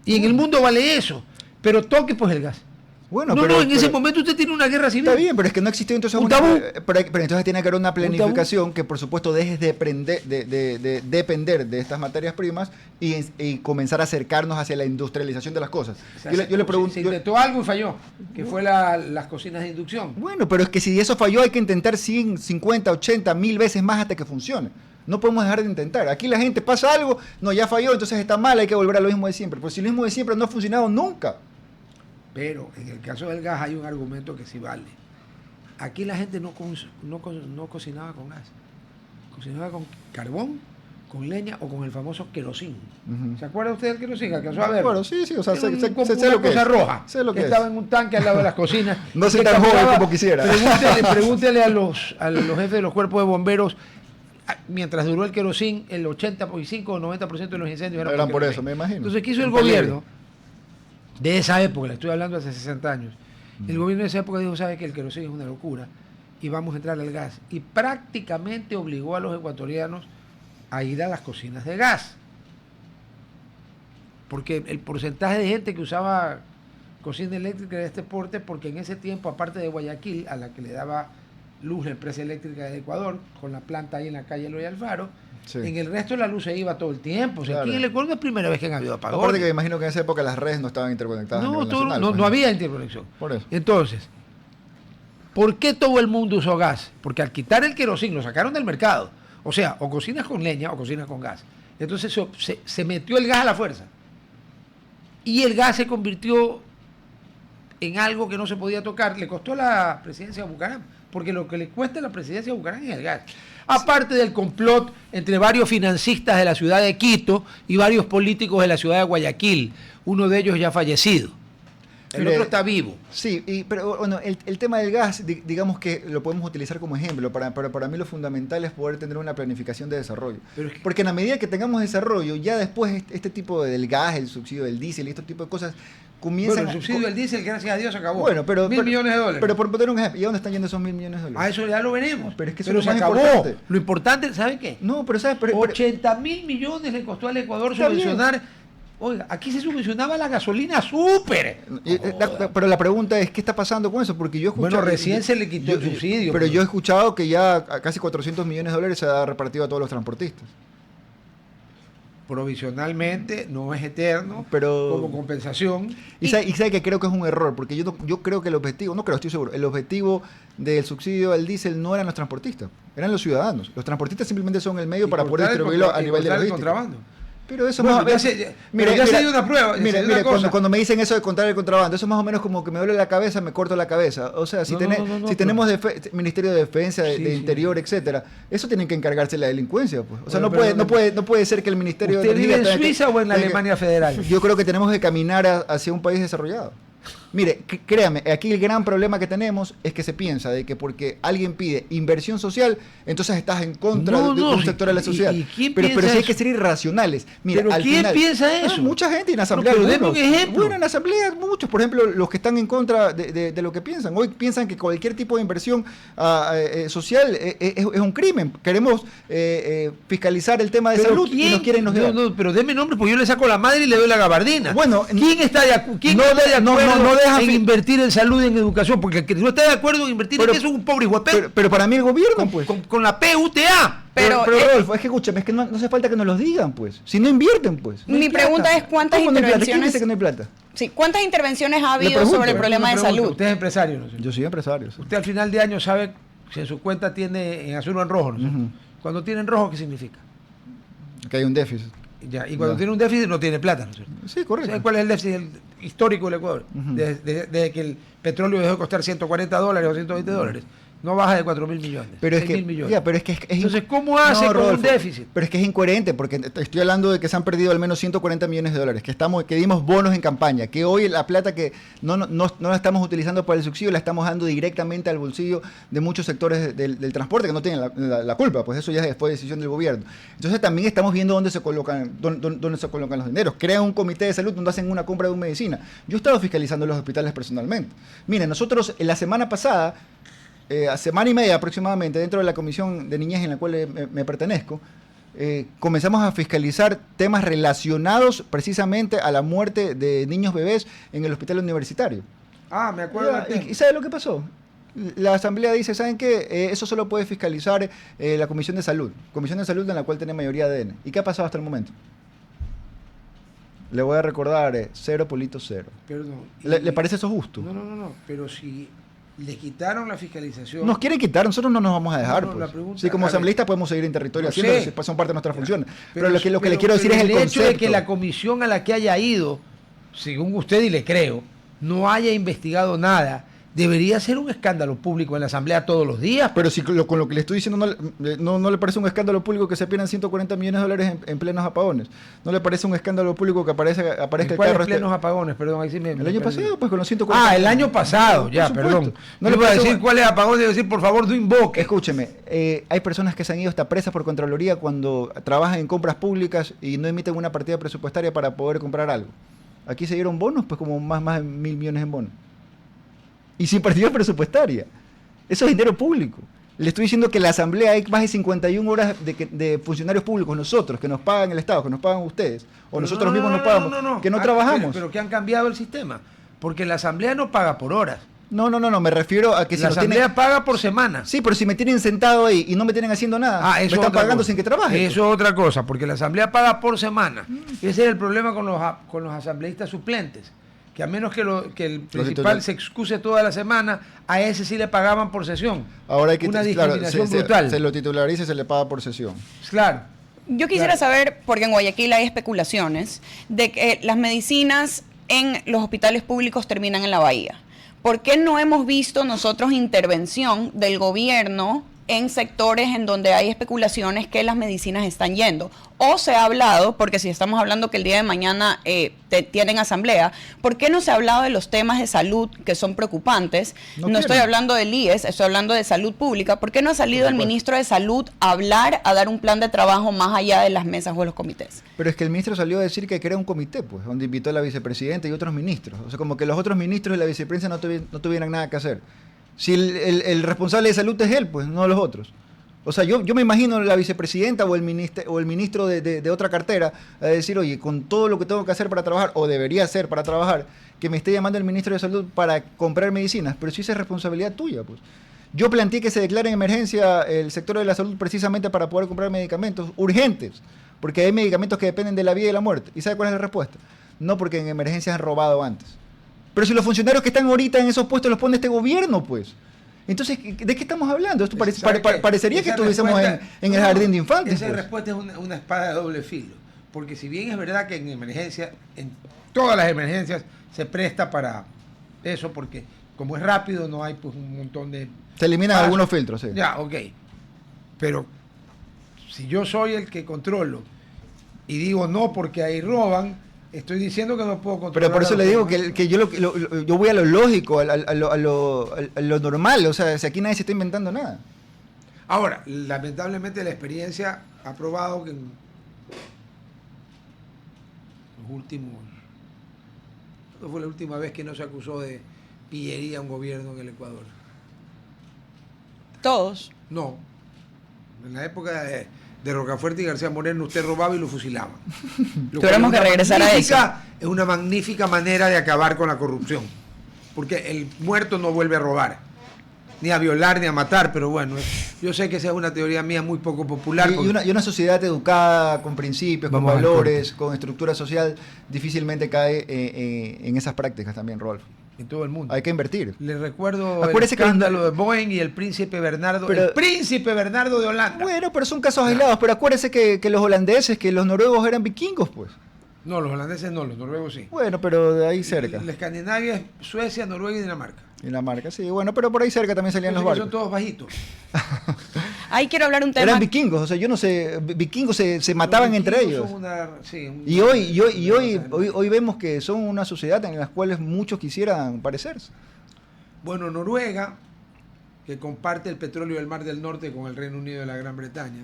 Y en el mundo vale eso. Pero toque pues el gas. Bueno, en ese momento usted tiene una guerra civil. Está bien, pero es que no existió entonces un tabú. Pero entonces tiene que haber una planificación que por supuesto deje de depender de estas materias primas y comenzar a acercarnos hacia la industrialización de las cosas. Yo le pregunto... Se intentó algo y falló, que fue las cocinas de inducción. Bueno, pero es que si eso falló hay que intentar 100, 50, 80, 1000 veces más hasta que funcione. No podemos dejar de intentar. Aquí la gente pasa algo, no, ya falló, entonces está mal, hay que volver a lo mismo de siempre. Pero si lo mismo de siempre no ha funcionado nunca. Pero en el caso del gas hay un argumento que sí vale. Aquí la gente no cocinaba con gas. Cocinaba con carbón, con leña o con el famoso querosín. ¿Se acuerda usted del querosín? ¿Alcanzó a ver? Bueno, sí, o sea, sé una lo que cosa es. roja. Sé lo que estaba en un tanque al lado de las cocinas. No se tan joven como quisiera. Pregúntele a los jefes de los cuerpos de bomberos. Mientras duró el querosín, el 85 o 90% de los incendios eran por eso, me imagino. Entonces, ¿qué hizo el gobierno? De esa época, le estoy hablando hace 60 años. El gobierno de esa época dijo, sabe que el querosén es una locura y vamos a entrar al gas. Y prácticamente obligó a los ecuatorianos a ir a las cocinas de gas. Porque el porcentaje de gente que usaba cocina eléctrica de este porte, porque en ese tiempo, aparte de Guayaquil, a la que le daba luz la empresa eléctrica de Ecuador, con la planta ahí en la calle Eloy Alfaro, sí. En el resto la luz se iba todo el tiempo. O sea, claro. Aquí en el Ecuador es la primera vez que han habido apagones. Aparte que me imagino que en esa época las redes no estaban interconectadas. No había interconexión. Por eso. Entonces, ¿Por qué todo el mundo usó gas? Porque al quitar el queroseno lo sacaron del mercado. O sea, o cocinas con leña o cocinas con gas. Entonces se metió el gas a la fuerza. Y el gas se convirtió en algo que no se podía tocar. Le costó la presidencia de Bucaram, porque lo que le cuesta la presidencia de Bucaram es el gas. Aparte del complot entre varios financistas de la ciudad de Quito y varios políticos de la ciudad de Guayaquil, uno de ellos ya fallecido. El otro está vivo. Sí, pero bueno, el tema del gas, digamos que lo podemos utilizar como ejemplo. Para mí lo fundamental es poder tener una planificación de desarrollo. Porque en la medida que tengamos desarrollo, ya después este tipo del gas, el subsidio del diésel y este tipo de cosas comienzan... Bueno, el subsidio del diésel, gracias a Dios, acabó. Bueno, pero... $1.000 millones de dólares. Pero por poner un ejemplo, ¿y a dónde están yendo esos $1.000 millones de dólares? A eso ya lo veremos. Pero es que eso pero es se lo más acabó. importante. Lo importante, ¿sabe qué? No, pero ¿sabes? 80.000 millones le costó al Ecuador Está subvencionar... Oiga, aquí se subvencionaba la gasolina súper. Pero la pregunta es, ¿qué está pasando con eso? Porque yo he escuchado... Bueno, recién se le quitó el subsidio. Pero yo he escuchado que ya casi $400 millones de dólares se ha repartido a todos los transportistas. Provisionalmente, no es eterno, pero como compensación. Y sabe que creo que es un error, porque yo creo que el objetivo, no creo, estoy seguro, el objetivo del subsidio al diésel no eran los transportistas, eran los ciudadanos. Los transportistas simplemente son el medio para poder distribuirlo a nivel de logística. Contrabando. Pero eso bueno, más ya se dio una prueba. Mira, cuando me dicen eso de contar el contrabando, eso más o menos como que me duele la cabeza, me corto la cabeza. O sea, si tenemos Ministerio de Defensa, de Interior, etcétera, eso tienen que encargarse de la delincuencia, pues. O sea, no puede ser que el Ministerio de Energía... ¿Usted vive en Suiza o en la Alemania Federal? Yo creo que tenemos que caminar hacia un país desarrollado. Mire, créame, aquí el gran problema que tenemos es que se piensa de que porque alguien pide inversión social, entonces estás en contra de un sector de la sociedad. Pero sí hay que ser irracionales. Mira, ¿pero quién piensa eso? Mucha gente en asamblea. Pero deme un ejemplo. Bueno, en asamblea muchos, por ejemplo, los que están en contra de lo que piensan. Hoy piensan que cualquier tipo de inversión social es un crimen. Queremos fiscalizar el tema de salud y nos quieren pero deme nombre, porque yo le saco la madre y le doy la gabardina. Bueno, ¿quién está de acuerdo en invertir en salud y en educación? Porque el que no está de acuerdo en invertir es que es un pobre huepero. Pero para mí el gobierno, pues. Con la PUTA. Pero Rodolfo, es que escúchame, es que no hace falta que nos los digan, pues. Si no invierten, pues. Mi pregunta es cuántas intervenciones... ¿Quién dice que no hay plata? Sí, ¿cuántas intervenciones ha habido sobre el problema de salud? Usted es empresario, ¿no? Yo soy empresario. Sí. Usted al final de año sabe si en su cuenta tiene en azul o en rojo, ¿no? Cuando tiene en rojo, ¿qué significa? Que hay un déficit. Ya, y cuando tiene un déficit no tiene plata, ¿no es cierto? Sí, correcto. ¿Sabe cuál es el déficit histórico del Ecuador? Desde que el petróleo dejó de costar $140 o $120. No baja de 4.000 millones. Pero es que, millones. pero es que entonces, ¿cómo hace con un déficit? Pero es que es incoherente, porque estoy hablando de que se han perdido al menos $140 millones, que dimos bonos en campaña, que hoy la plata que no la estamos utilizando para el subsidio, la estamos dando directamente al bolsillo de muchos sectores del transporte que no tienen la culpa, pues eso ya fue decisión del gobierno. Entonces también estamos viendo dónde se colocan los dineros. Crean un comité de salud donde hacen una compra de una medicina. Yo he estado fiscalizando los hospitales personalmente. Miren, nosotros la semana pasada, a semana y media aproximadamente, dentro de la Comisión de Niñez en la cual me pertenezco, comenzamos a fiscalizar temas relacionados precisamente a la muerte de niños bebés en el hospital universitario. Ah, me acuerdo. ¿Y sabe lo que pasó? La asamblea dice, ¿saben qué? Eso solo puede fiscalizar la Comisión de Salud en la cual tiene mayoría de ADN. ¿Y qué ha pasado hasta el momento? Le voy a recordar, 0 polito 0. Perdón. ¿Le parece eso justo? No, pero si le quitaron la fiscalización... Nos quieren quitar, nosotros no nos vamos a dejar. Pues. Sí, como asambleístas podemos seguir en territorio haciendo, son parte de nuestras funciones. Pero lo que le quiero decir es el hecho concepto. de que la comisión a la que haya ido, según usted y le creo, no haya investigado nada, debería ser un escándalo público en la asamblea todos los días. Pero si con lo que le estoy diciendo no le parece un escándalo público que se pierdan $140 millones de dólares en plenos apagones. No le parece un escándalo público que aparezca el carro. ¿Cuáles plenos apagones? Perdón, ahí sí me... El año pasado, pues con los 140. Ah, el año pasado, ya, perdón. No le voy a decir cuál es apagón, debo decir, por favor, no invoque. Escúcheme, hay personas que se han ido hasta presas por Contraloría cuando trabajan en compras públicas y no emiten una partida presupuestaria para poder comprar algo. Aquí se dieron bonos, pues como más de 1.000 millones en bonos. Y sin partida presupuestaria. Eso es dinero público. Le estoy diciendo que en la asamblea hay más de 51 horas de funcionarios públicos, nosotros, que nos pagan el Estado, que nos pagan ustedes, o nosotros mismos nos pagamos, que no trabajamos. Pero que han cambiado el sistema, porque la asamblea no paga por horas. No, me refiero a que si la asamblea paga por semana. Sí, pero si me tienen sentado ahí y no me tienen haciendo nada, me están pagando sin que trabaje. Eso es otra cosa, porque la asamblea paga por semana. Ese es el problema con los asambleístas suplentes, que a menos que el principal titulares se excuse toda la semana, a ese sí le pagaban por sesión. Ahora hay que una claro, discriminación brutal. Se lo titulariza y se le paga por sesión. Claro. Yo quisiera saber, porque en Guayaquil hay especulaciones, de que las medicinas en los hospitales públicos terminan en la bahía. ¿Por qué no hemos visto nosotros intervención del gobierno en sectores en donde hay especulaciones que las medicinas están yendo? O se ha hablado, porque si estamos hablando que el día de mañana tienen asamblea, ¿por qué no se ha hablado de los temas de salud que son preocupantes? No estoy hablando del IES, estoy hablando de salud pública. ¿Por qué no ha salido el ministro de Salud a hablar, a dar un plan de trabajo más allá de las mesas o de los comités? Pero es que el ministro salió a decir que crea un comité, pues, donde invitó a la vicepresidenta y otros ministros. O sea, como que los otros ministros y la vicepresidencia no tuvieran nada que hacer. Si el responsable de salud es él, pues, no los otros. O sea, yo me imagino la vicepresidenta o el ministro de otra cartera a decir, oye, con todo lo que tengo que hacer para trabajar, o debería hacer para trabajar, que me esté llamando el ministro de Salud para comprar medicinas, pero si esa es responsabilidad tuya, pues. Yo planteé que se declare en emergencia el sector de la salud precisamente para poder comprar medicamentos urgentes, porque hay medicamentos que dependen de la vida y la muerte. ¿Y sabe cuál es la respuesta? No, porque en emergencias han robado antes. Pero si los funcionarios que están ahorita en esos puestos los pone este gobierno, pues. Entonces, ¿de qué estamos hablando? Esto parecería que estuviésemos en el jardín de infantes. Esa pues. respuesta es una espada de doble filo. Porque si bien es verdad que en emergencia, en todas las emergencias, se presta para eso, porque como es rápido, no hay pues un montón de... Se eliminan algunos filtros, sí. Ya, ok. Pero si yo soy el que controlo y digo no porque ahí roban, estoy diciendo que no puedo controlar. Pero por eso le digo que yo voy a lo lógico, a lo normal. O sea, si aquí nadie se está inventando nada. Ahora, lamentablemente la experiencia ha probado que en los últimos... ¿Cuándo fue la última vez que no se acusó de pillería a un gobierno en el Ecuador? Todos. No. En la época de Rocafuerte y García Moreno, usted robaba y lo fusilaban. Tuviéramos que regresar a eso. Es una magnífica manera de acabar con la corrupción. Porque el muerto no vuelve a robar, ni a violar, ni a matar. Pero bueno, yo sé que esa es una teoría mía muy poco popular. Y una sociedad educada, con principios, con valores, con estructura social, difícilmente cae en esas prácticas también, Rodolfo. En todo el mundo. Hay que invertir. Le recuerdo el escándalo de Boeing y el príncipe Bernardo. El príncipe Bernardo de Holanda. Bueno, pero son casos aislados. Pero acuérdese que los holandeses, que los noruegos eran vikingos, pues. No, los holandeses no, los noruegos sí. Bueno, pero de ahí cerca. La Escandinavia es Suecia, Noruega y Dinamarca. Dinamarca, sí. Bueno, pero por ahí cerca también salían los barcos. Son todos bajitos. Ahí quiero hablar un tema. Eran vikingos, o sea, yo no sé, vikingos se mataban entre ellos. Y hoy vemos que son una sociedad en la cual muchos quisieran parecerse. Bueno, Noruega, que comparte el petróleo del Mar del Norte con el Reino Unido de la Gran Bretaña,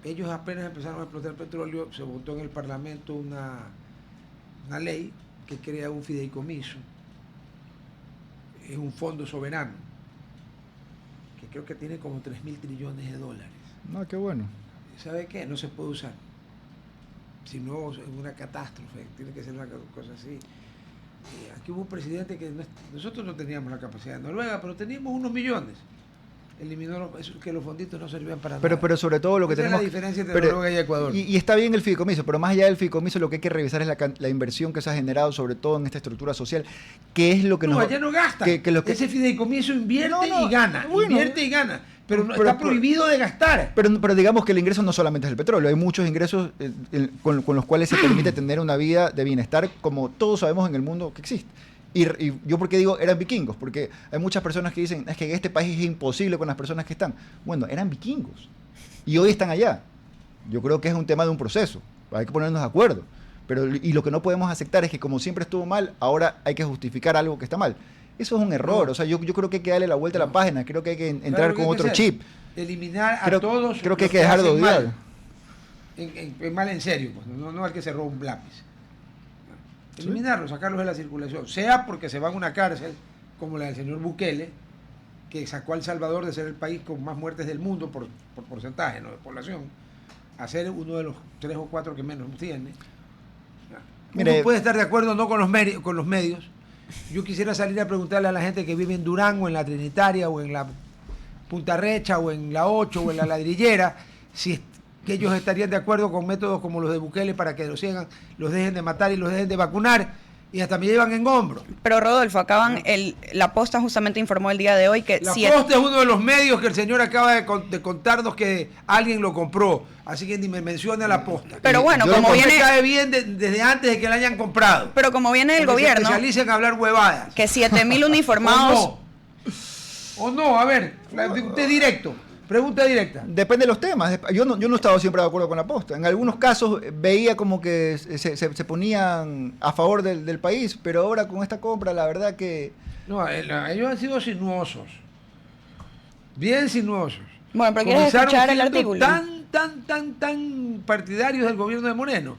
ellos apenas empezaron a explotar petróleo, se votó en el Parlamento una ley que crea un fideicomiso, es un fondo soberano, que creo que tiene como 3.000 trillones de dólares. No, qué bueno. ¿Sabe qué? No se puede usar. Si no, es una catástrofe, tiene que ser una cosa así. Aquí hubo un presidente que nosotros no teníamos la capacidad de Noruega, pero teníamos unos millones. Eliminó que los fonditos no servían para nada. Pero sobre todo lo que Esa tenemos... es la diferencia entre Noruega y Ecuador. Y está bien el fideicomiso, pero más allá del fideicomiso lo que hay que revisar es la inversión que se ha generado, sobre todo en esta estructura social, que es lo que allá no gasta. Ese fideicomiso invierte y gana. Bueno, invierte y gana. Pero está prohibido de gastar. Pero digamos que el ingreso no solamente es el petróleo, hay muchos ingresos con los cuales se permite tener una vida de bienestar, como todos sabemos en el mundo que existe. Y yo porque digo eran vikingos, porque hay muchas personas que dicen es que en este país es imposible con las personas que están. Bueno, eran vikingos y hoy están allá. Yo creo que es un tema de un proceso, hay que ponernos de acuerdo. Y lo que no podemos aceptar es que como siempre estuvo mal, ahora hay que justificar algo que está mal. Eso es un error. O sea, yo creo que hay que darle la vuelta a la página, creo que hay que entrar con otro chip. Eliminar a todos. Creo que hay que dejar de odiar. Mal en serio, pues, no al que se roba un lápiz. Eliminarlos, sacarlos de la circulación, sea porque se van a una cárcel como la del señor Bukele, que sacó a El Salvador de ser el país con más muertes del mundo por porcentaje, ¿no?, de población, a ser uno de los 3 o 4 que menos tiene. Uno puede estar de acuerdo no con los medios. Yo quisiera salir a preguntarle a la gente que vive en Durango, en la Trinitaria, o en la Punta Recha, o en la 8, o en la Ladrillera, si que ellos estarían de acuerdo con métodos como los de Bukele para que los dejen de matar y los dejen de vacunar, y hasta me llevan en hombro. Pero Rodolfo, La Posta justamente informó el día de hoy que... La Posta es uno de los medios que el señor acaba de contarnos que alguien lo compró, así que ni me menciona La Posta. Pero bueno, yo como viene... me cae bien desde antes de que la hayan comprado. Pero como viene del gobierno... Se especializan en hablar huevadas. Que 7.000 uniformados... O no, a ver, usted directo. Pregunta directa. Depende de los temas. Yo no he estado siempre de acuerdo con La Posta. En algunos casos veía como que se ponían a favor del país, pero ahora con esta compra, la verdad que... No, ellos han sido sinuosos. Bien sinuosos. Bueno, pero ¿quieres escuchar el artículo? Tan partidarios del gobierno de Moreno,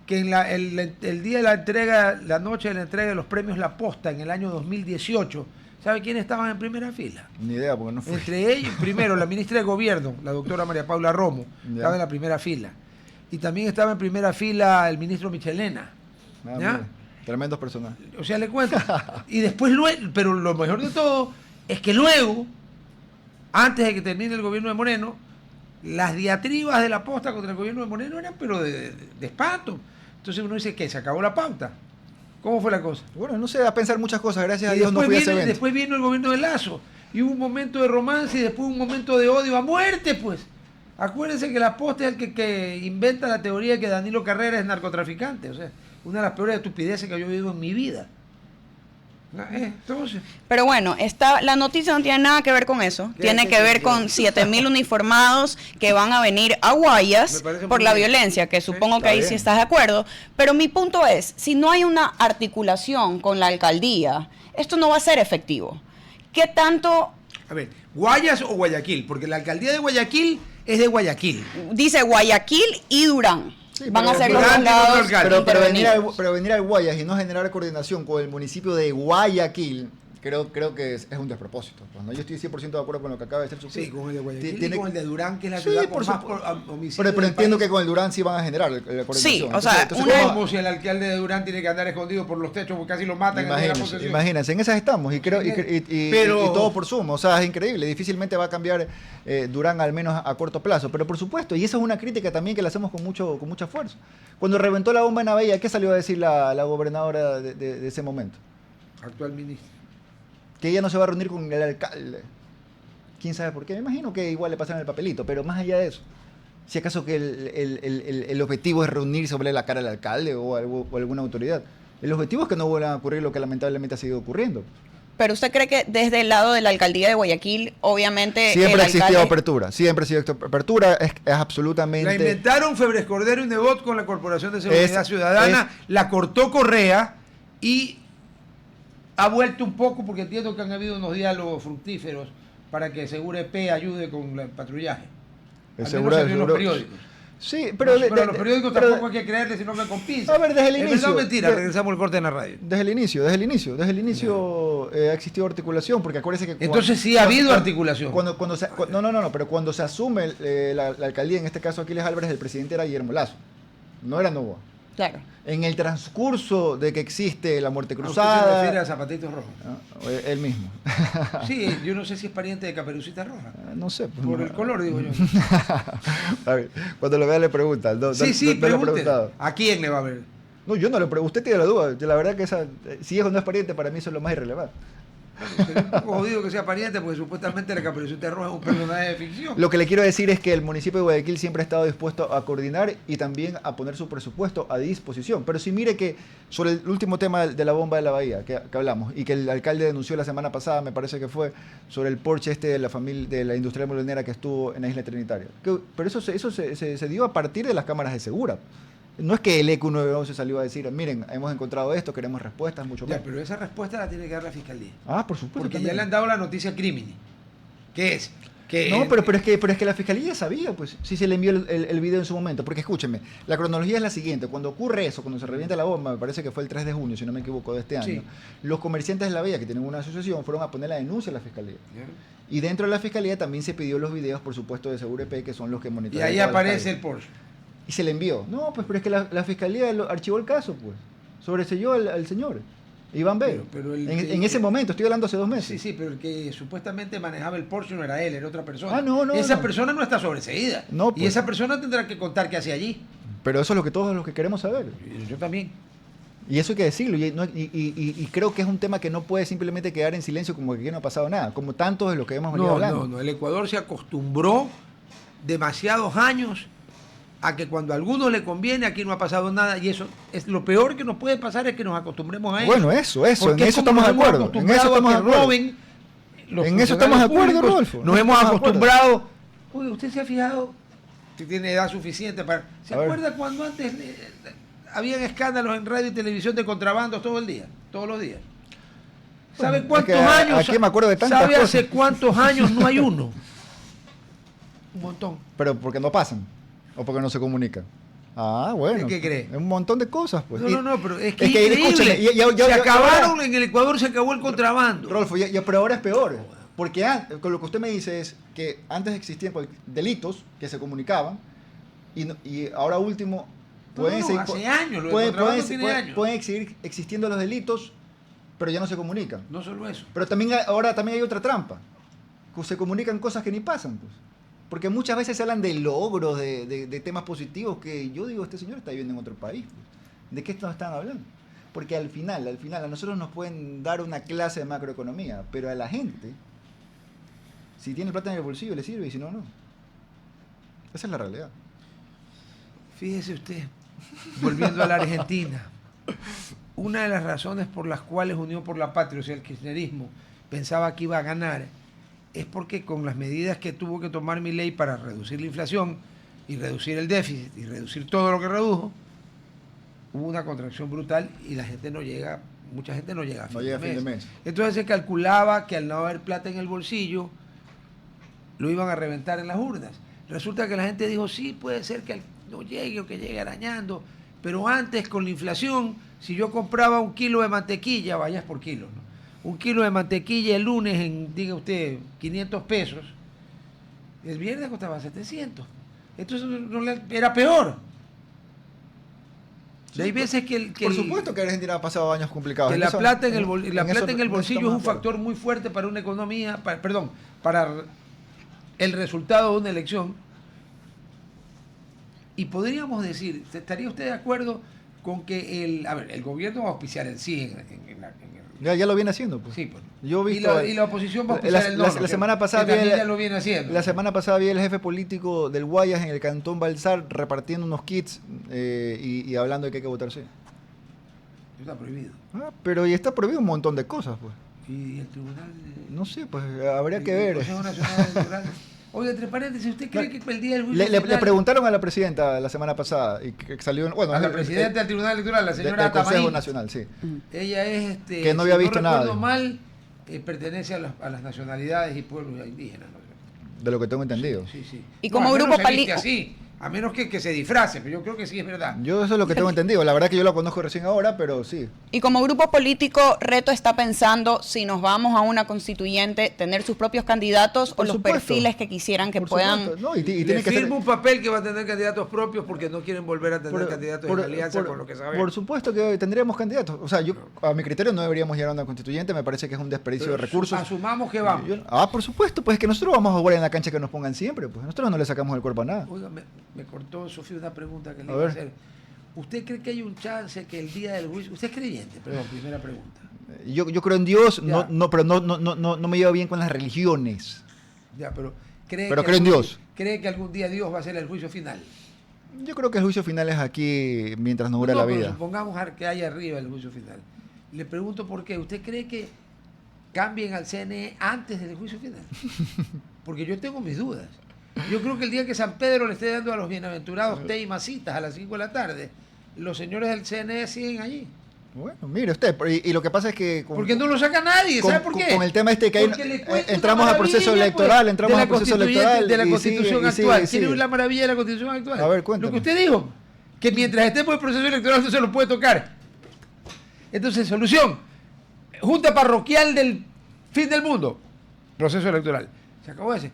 que en el día de la entrega, la noche de la entrega de los premios La Posta en el año 2018, ¿sabe quiénes estaban en primera fila? Ni idea, porque no fui. Entre ellos, primero, la ministra de Gobierno, la doctora María Paula Romo, estaba en la primera fila. Y también estaba en primera fila el ministro Michelena. Mira, tremendos personajes. O sea, le cuento. Y después, pero lo mejor de todo es que luego, antes de que termine el gobierno de Moreno, las diatribas de La Posta contra el gobierno de Moreno eran pero de espanto. Entonces uno dice, ¿qué? ¿Se acabó la pauta? ¿Cómo fue la cosa? Bueno, no sé, a pensar muchas cosas. Gracias a Y Dios no fui a ese evento. después vino el gobierno de Lazo. Y hubo un momento de romance y después un momento de odio a muerte, pues. Acuérdense que La Posta es el que inventa la teoría de que Danilo Carrera es narcotraficante. O sea, una de las peores estupideces que yo he vivido en mi vida. Entonces. Pero bueno, la noticia no tiene nada que ver con eso. Tiene que ver con 7.000 uniformados que van a venir a Guayas por la violencia, que supongo que ahí sí estás de acuerdo. Pero mi punto es, si no hay una articulación con la alcaldía, esto no va a ser efectivo. ¿Qué tanto...? A ver, ¿Guayas o Guayaquil? Porque la alcaldía de Guayaquil es de Guayaquil. Dice Guayaquil y Durán. Sí, van a ser los dos lados. Pero venir al Guayas y no generar coordinación con el municipio de Guayaquil, creo que es un despropósito. Pues, ¿no? Yo estoy 100% de acuerdo con lo que acaba de decir su Sí, con el de Guayaquil y con el de Durán, que es la ciudad con más homicidios. Pero entiendo que con el Durán sí van a generar la coordinación. Sí, o sea, como si el alcalde de Durán tiene que andar escondido por los techos porque casi lo matan. Imagínense, en esas estamos y todo por Zoom. O sea, es increíble. Difícilmente va a cambiar Durán, al menos a corto plazo. Pero por supuesto, y esa es una crítica también que le hacemos con mucha fuerza. Cuando reventó la bomba en Abella, ¿qué salió a decir la gobernadora de ese momento? Actual ministro. Que ella no se va a reunir con el alcalde. ¿Quién sabe por qué? Me imagino que igual le pasaron el papelito, pero más allá de eso, si acaso que el objetivo es reunirse sobre la cara al alcalde o alguna autoridad, el objetivo es que no vuelva a ocurrir lo que lamentablemente ha seguido ocurriendo. Pero usted cree que desde el lado de la alcaldía de Guayaquil, obviamente... Siempre ha existido apertura, es absolutamente... La inventaron Febres Cordero y Nebot con la Corporación de Seguridad Ciudadana, la cortó Correa y... ha vuelto un poco porque entiendo que han habido unos diálogos fructíferos para que Segura P ayude con el patrullaje. Al menos en los periódicos. Sí, pero los periódicos tampoco hay que creerles, sino que con pinzas. A ver, desde el inicio. Es verdad o mentira, regresamos al corte en la radio. Desde el inicio ha existido articulación, porque acuérdense que... Entonces sí ha habido articulación. Pero cuando se asume la alcaldía, en este caso Aquiles Álvarez, el presidente era Guillermo Lazo, no era Novoa. Claro. En el transcurso de que existe la muerte cruzada... ¿Usted se refiere a Zapatitos Rojas? Él mismo. Sí, yo no sé si es pariente de Caperucita Roja. No sé. Pues, por el color, digo yo. A ver, cuando lo vea le preguntan. Sí, pregunte. ¿A quién le va a ver? No, yo no le pregunto. Usted tiene la duda. La verdad que si es o no es pariente, para mí eso es lo más irrelevante. Sería un poco jodido que sea pariente porque supuestamente la Caperucita Roja es un personaje de ficción. Lo que le quiero decir es que el municipio de Guayaquil siempre ha estado dispuesto a coordinar y también a poner su presupuesto a disposición. Pero si mire que sobre el último tema de la bomba de la Bahía que hablamos y que el alcalde denunció la semana pasada, me parece que fue sobre el Porsche de la familia de la industria molinera que estuvo en la isla Trinitaria. Pero eso se dio a partir de las cámaras de Segura. No es que el ECU 911 salió a decir, miren, hemos encontrado esto, queremos respuestas, mucho más. Pero esa respuesta la tiene que dar la Fiscalía. Por supuesto. Porque también ya le han dado la noticia crimini. ¿Qué es? No, pero es que la Fiscalía ya sabía, pues, si se le envió el video en su momento. Porque escúchenme, la cronología es la siguiente. Cuando ocurre eso, cuando se revienta la bomba, me parece que fue el 3 de junio, si no me equivoco, de este año, los comerciantes de La Bahía, que tienen una asociación, fueron a poner la denuncia a la Fiscalía. Y dentro de la Fiscalía también se pidió los videos, por supuesto, de Segura EP, que son los que monitorean. Y ahí aparece el Porsche. Y se le envió. No, pues pero es que la Fiscalía archivó el caso, pues. Sobreselló al señor. Iván B. Pero en ese momento, estoy hablando hace 2 meses. Sí, sí, pero el que supuestamente manejaba el Porsche no era él, era otra persona. Ah, no, esa no. persona no está sobreseída. No, Y pues. esa persona tendrá que contar qué hace allí. Pero eso es lo que todos los que queremos saber. Yo también. Y eso hay que decirlo. Y creo que es un tema que no puede simplemente quedar en silencio como que aquí no ha pasado nada, como tantos de los que hemos venido hablando. No. El Ecuador se acostumbró demasiados años a que cuando a algunos le conviene, aquí no ha pasado nada. Y eso es lo peor que nos puede pasar, es que nos acostumbremos a eso. Bueno, eso, Porque en es eso como estamos de nos hemos acuerdo. En acostumbrado eso estamos a de que acuerdo. roben los En eso estamos de acuerdo, funcionarios Rodolfo. públicos. Nos hemos Estamos de acuerdo. acostumbrado. Oye, ¿usted se ha fijado? Si tiene edad suficiente para... ¿Se A ver. acuerda cuando antes habían escándalos en radio y televisión de contrabandos todo el día? Todos los días. ¿Sabe Bueno, cuántos es que años? aquí me acuerdo de tantas ¿Sabe cosas. hace cuántos años no hay uno? Un montón. Pero porque no pasan o porque no se comunican. Ah, bueno. ¿Qué cree? Es un montón de cosas, pues. No, pero es que es que, increíble. escúchame, Se acabaron, en el Ecuador se acabó el contrabando. Rodolfo, pero ahora es peor. Porque con lo que usted me dice es que antes existían delitos que se comunicaban y ahora último hace años, lo del contrabando tiene años. pueden seguir existiendo los delitos, pero ya no se comunican. No solo eso. Pero ahora también hay otra trampa. Que se comunican cosas que ni pasan, pues. Porque muchas veces se hablan de logros, de temas positivos que yo digo, este señor está viviendo en otro país. Pues. ¿De qué están hablando? Porque al final, a nosotros nos pueden dar una clase de macroeconomía, pero a la gente, si tiene plata en el bolsillo, le sirve y si no, no. Esa es la realidad. Fíjese usted, volviendo a la Argentina, una de las razones por las cuales Unión por la Patria, o sea, el kirchnerismo, pensaba que iba a ganar, es porque con las medidas que tuvo que tomar Milei para reducir la inflación y reducir el déficit y reducir todo lo que redujo, hubo una contracción brutal y la gente no llega, mucha gente no llega a fin de mes. Entonces se calculaba que al no haber plata en el bolsillo, lo iban a reventar en las urnas. Resulta que la gente dijo, sí, puede ser que no llegue o que llegue arañando, pero antes con la inflación, si yo compraba 1 kilo de mantequilla, vayas por kilo, ¿no? 1 kilo de mantequilla el lunes en, diga usted, 500 pesos, el viernes costaba 700. Entonces era peor. Sí, hay veces que por supuesto que Argentina ha pasado años complicados. Que la plata en el bolsillo es un factor factor muy fuerte para una economía, para el resultado de una elección. Y podríamos decir, ¿estaría usted de acuerdo con que el gobierno va a auspiciar el sí ya lo viene haciendo, pues. Sí, pues. Yo he visto, y la oposición va a auspiciar el no. La semana pasada ya lo viene haciendo. La semana pasada vi el jefe político del Guayas en el Cantón Balsar repartiendo unos kits y hablando de que hay que votar sí. Está prohibido. Pero y está prohibido un montón de cosas, pues. ¿Y el tribunal? No sé, pues habría que ver. El Consejo Nacional Electoral. Oye, entre paréntesis, ¿usted cree que el día del juicio le final... preguntaron a la presidenta la semana pasada y que salió... Bueno, a la presidenta del Tribunal Electoral, la señora del Consejo Tamarín. Nacional, sí. Ella es, que no había visto nada. Si no recuerdo mal, pertenece a las nacionalidades y pueblos indígenas, ¿no? De lo que tengo entendido. Sí. Y como al menos grupo se viste así, a menos que se disfrace, pero yo creo que sí es verdad. Yo eso es lo que tengo entendido. La verdad que yo lo conozco recién ahora, pero sí. Y como grupo político, Reto está pensando si nos vamos a una constituyente, tener sus propios candidatos Por o los supuesto. perfiles que quisieran que Por puedan... supuesto. No, y Le tiene que ser... firma un papel que va a tener candidatos propios porque no quieren volver a tener candidatos en alianza con lo que sabemos. Por supuesto que tendríamos candidatos. O sea, yo a mi criterio no deberíamos llegar a una constituyente. Me parece que es un desperdicio de recursos. Asumamos que vamos. Por supuesto. Pues es que nosotros vamos a jugar en la cancha que nos pongan siempre. Pues nosotros no le sacamos el cuerpo a nada. Oiga, me cortó Sofía una pregunta que le A iba a ver. hacer. ¿Usted cree que hay un chance que el día del juicio... ¿Usted es creyente? Perdón, primera pregunta. Yo creo en Dios, Ya. pero no me llevo bien con las religiones. Ya, pero creo en Dios. ¿Cree que algún día Dios va a hacer el juicio final? Yo creo que el juicio final es aquí mientras nos dure la pero vida. supongamos que haya arriba el juicio final. Le pregunto por qué. ¿Usted cree que cambien al CNE antes del juicio final? Porque yo tengo mis dudas. Yo creo que el día que San Pedro le esté dando a los bienaventurados té y masitas a las 5 de la tarde, los señores del CNE siguen allí. Bueno, mire usted, y lo que pasa es que... Porque no lo saca nadie, ¿sabe por qué? Con el tema este que hay, Porque le cuento entramos una a proceso maravilla, electoral, pues, entramos a proceso electoral. de la y Constitución sigue, actual. y sigue. ¿Quiere ver la maravilla de la Constitución actual? A ver, cuéntame. Lo que usted dijo, que mientras estemos en proceso electoral no se lo puede tocar. Entonces, solución, Junta Parroquial del Fin del Mundo, proceso electoral. Se acabó ese.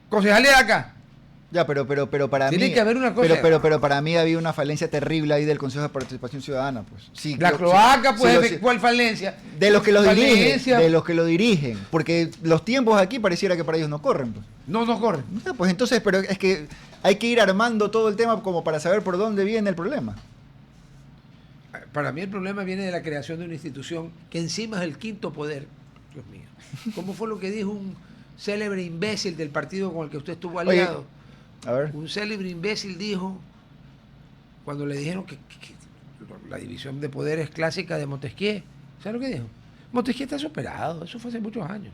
Concejalía de acá, Ya, pero para Tiene mí... que haber una cosa... Pero para mí había una falencia terrible ahí del Consejo de Participación Ciudadana. Pues. Sí, la cloaca, pues, sí, ¿cuál falencia? de los que lo dirigen, Falencia. de los que lo dirigen. Porque los tiempos aquí pareciera que para ellos no corren. Pues. No corre. Ya, pues entonces, pero es que hay que ir armando todo el tema como para saber por dónde viene el problema. Para mí el problema viene de la creación de una institución que encima es el quinto poder. Dios mío. ¿Cómo fue lo que dijo un célebre imbécil del partido con el que usted estuvo aliado? Oye, a ver. Un célebre imbécil dijo, cuando le dijeron que la división de poderes clásica de Montesquieu, ¿sabe lo que dijo? Montesquieu está superado, eso fue hace muchos años.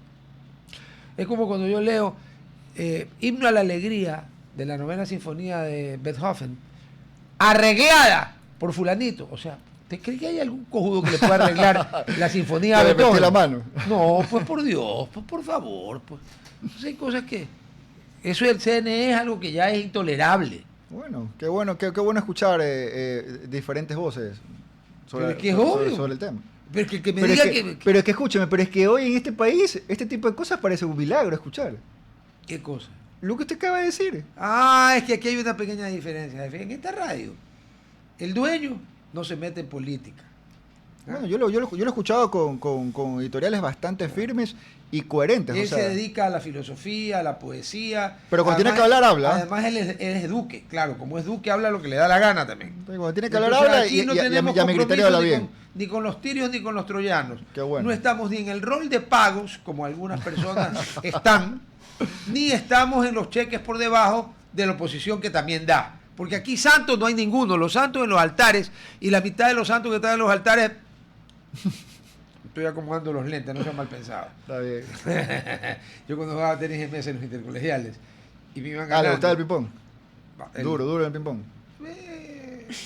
Es como cuando yo leo Himno a la Alegría de la Novena Sinfonía de Beethoven, arreglada por fulanito. O sea, ¿usted cree que hay algún cojudo que le pueda arreglar la sinfonía a Le metí Beethoven? la mano. No, pues por Dios, pues por favor. Pues. Entonces hay cosas que... Eso del CNE es algo que ya es intolerable. Bueno, qué bueno escuchar diferentes voces Pero es que es obvio. sobre el tema. Pero que me diga que... Pero es que escúcheme, pero es que hoy en este país este tipo de cosas parece un milagro escuchar. ¿Qué cosa? Lo que usted acaba de decir. Ah, es que aquí hay una pequeña diferencia. En esta radio, el dueño no se mete en política. Bueno, yo lo he escuchado con editoriales bastante firmes y coherentes. Él o sea, se dedica a la filosofía, a la poesía. Pero cuando tiene que hablar, habla. Además, él es duque. Claro, como es duque, habla lo que le da la gana también. cuando tiene que hablar, Entonces, habla aquí no tenemos a mi criterio habla compromiso bien. ni con los tirios ni con los troyanos. Qué bueno. No estamos ni en el rol de pagos, como algunas personas están, ni estamos en los cheques por debajo de la oposición que también da. Porque aquí santos no hay ninguno. Los santos en los altares, y la mitad de los santos que están en los altares... Estoy acomodando los lentes, no sean mal pensados. Está bien. Yo cuando jugaba tenis en mesa en los intercolegiales y me iban ¿le ganando. gustaba el ping-pong? El- Duro el ping-pong.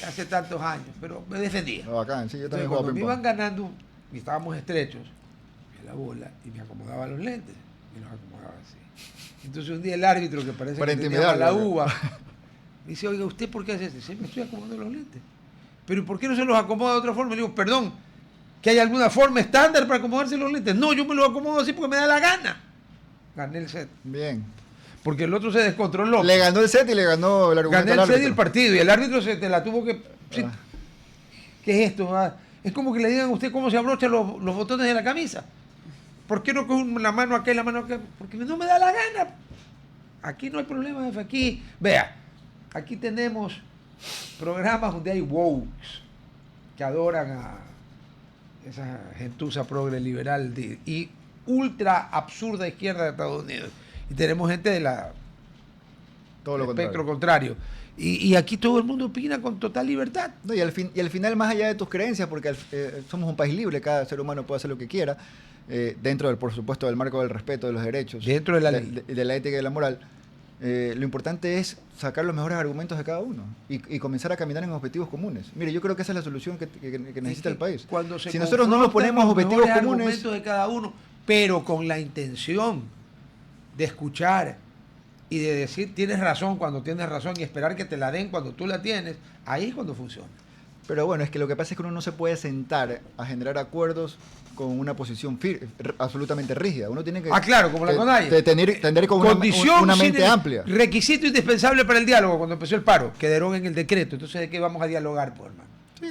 hace tantos años, pero me defendía. Ah, bacán, sí, yo Entonces, también jugaba cuando me ping-pong. iban ganando y estábamos estrechos, en la bola, y me acomodaba los lentes, y los acomodaba así. Entonces un día el árbitro, que parece Para que tenía intimidarlo, la ¿no? uva, me dice, oiga, ¿usted por qué hace eso? Dice, me estoy acomodando los lentes. Pero ¿por qué no se los acomoda de otra forma? Le digo, perdón, ¿que hay alguna forma estándar para acomodarse los lentes? No, yo me los acomodo así porque me da la gana. Gané el set. Bien. Porque el otro se descontroló. Le ganó el set y le ganó el argumento Gané al el set y árbitro. el partido. Y el árbitro se te la tuvo que... sí. Ah. ¿Qué es esto? Ah, es como que le digan a usted cómo se abrochan los botones de la camisa. ¿Por qué no con la mano acá y la mano acá? Porque no me da la gana. Aquí no hay problema, jefe. Aquí, vea, aquí tenemos programas donde hay wokes que adoran a esa gentuza progre liberal y ultra absurda izquierda de Estados Unidos. Y tenemos gente de la Todo lo espectro contrario. contrario. Y aquí todo el mundo opina con total libertad. No, y al final, más allá de tus creencias, porque somos un país libre, cada ser humano puede hacer lo que quiera, dentro del, por supuesto, del marco del respeto de los derechos, Dentro de la ley. de la ética y de la moral, lo importante es sacar los mejores argumentos de cada uno y comenzar a caminar en objetivos comunes. Mire, yo creo que esa es la solución que necesita el país. Cuando se Si nosotros no nos confrontan ponemos los objetivos mejores comunes, argumentos de cada uno, pero con la intención de escuchar y de decir tienes razón cuando tienes razón y esperar que te la den cuando tú la tienes, ahí es cuando funciona. pero bueno, es que lo que pasa es que uno no se puede sentar a generar acuerdos con una posición absolutamente rígida. Uno tiene que... Claro, como la CONAIE. Tener con Condición una mente sine- amplia. Requisito indispensable para el diálogo cuando empezó el paro, que deroguen el decreto. Entonces, ¿de qué vamos a dialogar, pues, hermano? Sí,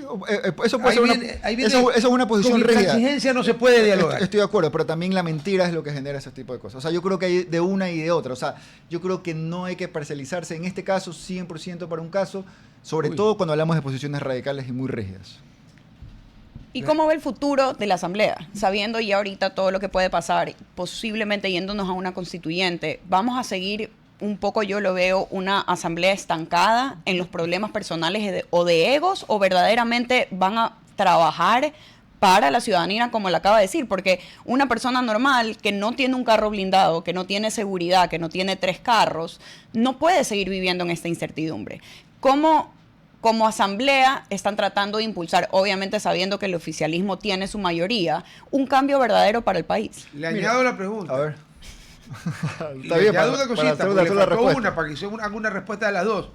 eso puede Ahí viene, eso es una posición con rígida. intransigencia no se puede dialogar. Estoy de acuerdo, pero también la mentira es lo que genera ese tipo de cosas. O sea, yo creo que hay de una y de otra. O sea, yo creo que no hay que parcializarse en este caso 100% para un caso, sobre todo cuando hablamos de posiciones radicales y muy rígidas. ¿Y cómo ve el futuro de la Asamblea? Sabiendo ya ahorita todo lo que puede pasar, posiblemente yéndonos a una constituyente, ¿vamos a seguir un poco, yo lo veo, una Asamblea estancada en los problemas personales o de egos, o verdaderamente van a trabajar para la ciudadanía, como le acaba de decir? Porque una persona normal que no tiene un carro blindado, que no tiene seguridad, que no tiene 3 carros, no puede seguir viviendo en esta incertidumbre. ¿Cómo, como asamblea, están tratando de impulsar, obviamente sabiendo que el oficialismo tiene su mayoría, un cambio verdadero para el país? Le añado la pregunta. A ver. Y le añado una cosita, hacer porque le una faltó respuesta. una para que haga una respuesta de las dos.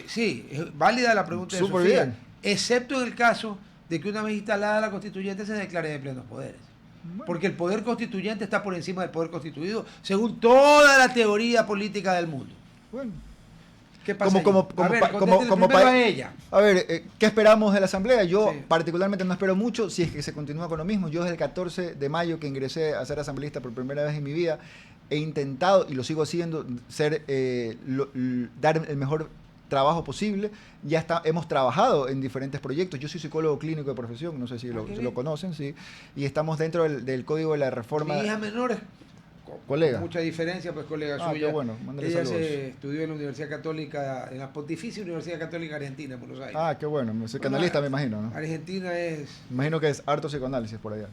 Sí, es válida la pregunta de Súper Sofía, bien. excepto en el caso de que una vez instalada la constituyente se declare de plenos poderes. Porque el poder constituyente está por encima del poder constituido, según toda la teoría política del mundo. Bueno. ¿Qué pasa? A ella. A ver, ¿qué esperamos de la Asamblea? Yo Sí. particularmente no espero mucho si es que se continúa con lo mismo. Yo desde el 14 de mayo que ingresé a ser asambleísta por primera vez en mi vida, he intentado, y lo sigo haciendo, dar el mejor trabajo posible. Hemos trabajado en diferentes proyectos. Yo soy psicólogo clínico de profesión, no sé si lo conocen, sí. Y estamos dentro del código de la reforma. Mi hija menor es colega. Mucha diferencia, pues colega suya. Qué bueno, mándale ella saludos. se estudió en la Universidad Católica, en la Pontificia Universidad Católica Argentina, en Buenos Aires. Qué bueno, psicoanalista me imagino, ¿no? Argentina es... Me imagino que es harto psicoanálisis por allá.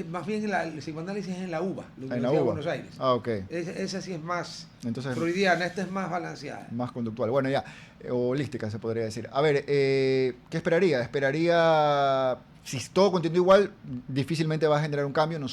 Más bien el psicoanálisis es en la UBA, la En la Universidad de UBA. Buenos Aires. Ok. Esa sí es más Entonces, freudiana, esta es más balanceada. más conductual. Bueno, ya, holística se podría decir. A ver, ¿qué esperaría? Esperaría, si todo continúa igual, difícilmente va a generar un cambio.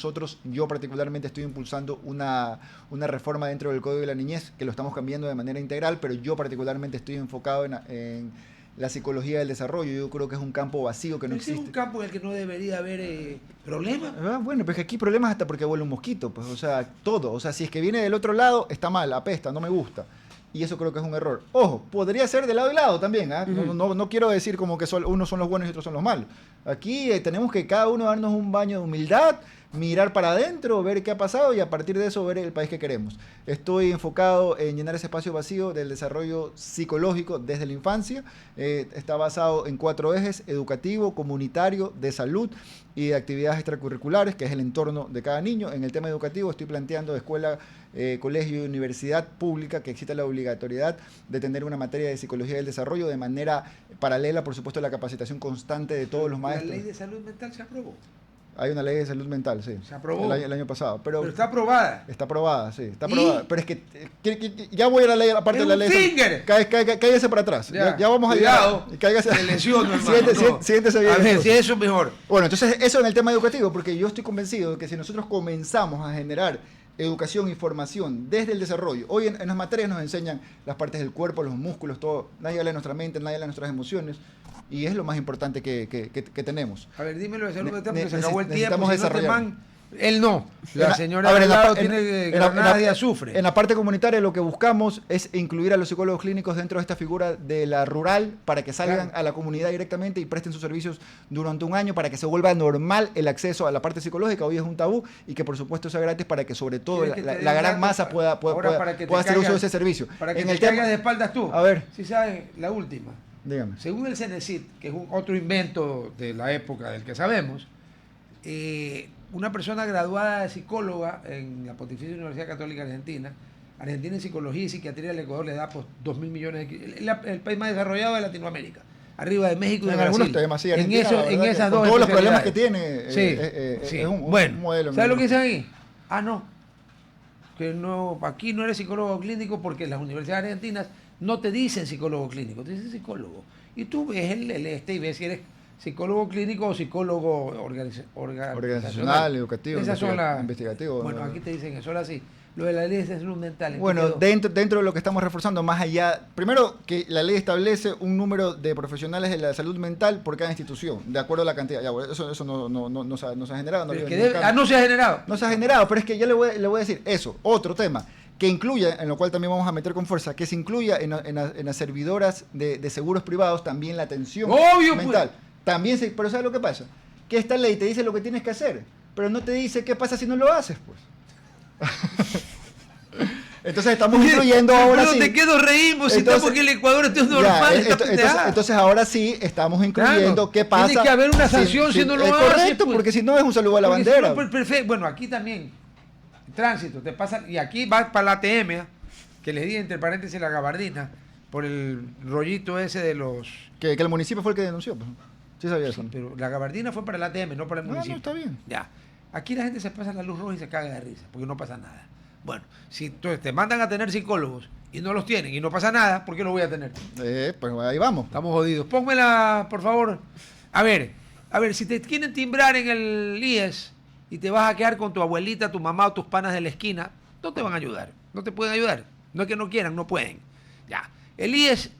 Yo particularmente estoy impulsando una reforma dentro del Código de la Niñez, que lo estamos cambiando de manera integral, pero yo particularmente estoy enfocado en la psicología del desarrollo. Yo creo que es un campo vacío que no Ese es existe. un campo en el que no debería haber problemas. Bueno, pues que aquí problemas hasta porque vuela un mosquito, pues, o sea, todo. O sea, si es que viene del otro lado, está mal, apesta, no me gusta. Y eso creo que es un error. Ojo, podría ser de lado y lado también. No quiero decir como que unos son los buenos y otros son los malos. Aquí tenemos que cada uno darnos un baño de humildad, mirar para adentro, ver qué ha pasado y a partir de eso ver el país que queremos. Estoy enfocado en llenar ese espacio vacío del desarrollo psicológico desde la infancia. Está basado en 4 ejes: educativo, comunitario, de salud y de actividades extracurriculares, que es el entorno de cada niño. En el tema educativo estoy planteando escuela, colegio y universidad pública, que exista la obligatoriedad de tener una materia de psicología del desarrollo de manera paralela, por supuesto, a la capacitación constante de todos los maestros. La ley de salud mental se aprobó. Hay una ley de salud mental, sí. Se aprobó. El año pasado. Pero está aprobada. Está aprobada, sí. Está aprobada. Pero es que ya voy a la parte de la ley. ¡Finger! Cállese para atrás. Ya vamos a Cuidado. Cállese. Se lesionó, hermano. Siéntese bien. A ver, si eso es mejor. Bueno, entonces eso en el tema educativo, porque yo estoy convencido de que si nosotros comenzamos a generar educación y formación desde el desarrollo. Hoy en las materias nos enseñan las partes del cuerpo, los músculos, todo. Nadie habla de nuestra mente, nadie habla de nuestras emociones. Y es lo más importante que tenemos. A ver, dímelo de salud mental porque se acabó el tiempo. Necesitamos Si no, este desarrollar. man, él no. La señora a ver, al lado tiene granadas de azufre. En la parte comunitaria lo que buscamos es incluir a los psicólogos clínicos dentro de esta figura de la rural para que salgan a la comunidad directamente y presten sus servicios durante un año para que se vuelva normal el acceso a la parte psicológica. Hoy es un tabú y que por supuesto sea gratis para que sobre todo la gran masa pueda hacer uso de ese servicio. Para que en te el tema caigas de espaldas tú. A ver. Si sabes, la última. Dígame. Según el CENESID, que es otro invento de la época del que sabemos, una persona graduada de psicóloga en la Pontificia Universidad Católica Argentina en Psicología y Psiquiatría del Ecuador le da pues, 2.000 millones el país más desarrollado de Latinoamérica, arriba de México y de Brasil. Algunos temas, sí, en esas dos todos los problemas que tiene, sí, es un modelo. ¿Sabes lo que dicen ahí? Que no, aquí no eres psicólogo clínico porque las universidades argentinas no te dicen psicólogo clínico, te dicen psicólogo. Y tú ves el y ves si eres psicólogo clínico o psicólogo organizacional, educativo, investigativo. Bueno, aquí te dicen eso. Ahora sí, lo de la ley de salud mental. Bueno, dentro de lo que estamos reforzando, más allá, primero que la ley establece un número de profesionales de la salud mental por cada institución, de acuerdo a la cantidad. Ya, bueno, eso no se ha generado. No se ha generado. No se ha generado, pero es que ya le voy a decir eso, otro tema. Que incluya, en lo cual también vamos a meter con fuerza, que se incluya en las servidoras de seguros privados también la atención mental. También pero ¿sabes lo que pasa? Que esta ley te dice lo que tienes que hacer, pero no te dice qué pasa si no lo haces, pues. Entonces estamos incluyendo ahora sí. ¿De qué nos reímos si estamos en el Ecuador? Esto es normal. Entonces ahora sí estamos incluyendo qué pasa. Tiene que haber una sanción si no lo haces. Correcto, pues. Porque si no es un saludo a la bandera. Si no, perfecto. Bueno, aquí también. Tránsito, te pasa, y aquí vas para la ATM, que les di entre paréntesis la gabardina, por el rollito ese de los... Que el municipio fue el que denunció, pues. Sí sabía eso. Pero la gabardina fue para la ATM, no para el municipio. No, está bien. Ya. Aquí la gente se pasa la luz roja y se caga de risa, porque no pasa nada. Bueno, si entonces te mandan a tener psicólogos y no los tienen y no pasa nada, ¿por qué los voy a tener? Pues ahí vamos. Estamos jodidos. Pónmela, por favor. A ver, si te quieren timbrar en el IES... y te vas a quedar con tu abuelita, tu mamá o tus panas de la esquina, no te van a ayudar, no te pueden ayudar. No es que no quieran, no pueden. Ya. El IES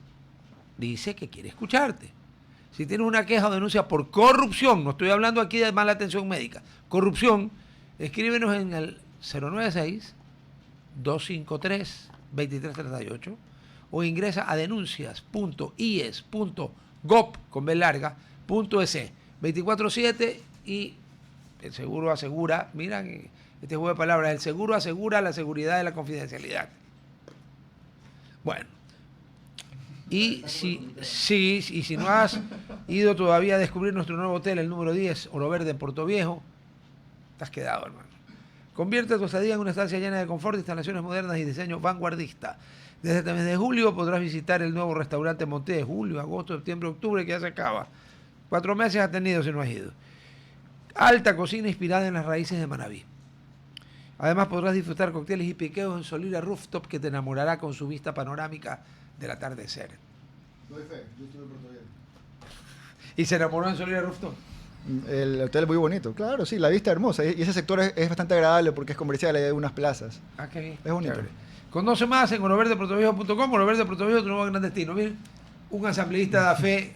dice que quiere escucharte. Si tienes una queja o denuncia por corrupción, no estoy hablando aquí de mala atención médica, corrupción, escríbenos en el 096-253-2338 o ingresa a denuncias.ies.gov.es 24/7 y el seguro asegura, miran este juego de palabras, el seguro asegura la seguridad y la confidencialidad. Bueno, y si no has ido todavía a descubrir nuestro nuevo hotel, el número 10, Oro Verde en Puerto Viejo, te has quedado, hermano. Convierte tu estadía en una estancia llena de confort, instalaciones modernas y diseño vanguardista. Desde este mes de julio podrás visitar el nuevo restaurante Monté de julio, agosto, septiembre, octubre, que ya se acaba. 4 meses has tenido si no has ido. Alta cocina inspirada en las raíces de Manabí. Además podrás disfrutar cócteles y piqueos en Solira Rooftop que te enamorará con su vista panorámica del atardecer. Doy fe, yo estuve en Puerto Viejo. ¿Y se enamoró en Solira Rooftop? El hotel es muy bonito, claro, sí, la vista es hermosa. Y ese sector es bastante agradable porque es comercial, hay unas plazas. Ah, qué bien. Es bonito. Chévere. Conoce más en oroverdeportoviejo.com, Oro Verde Puerto Viejo, tu nuevo gran destino. Miren, un asambleísta da fe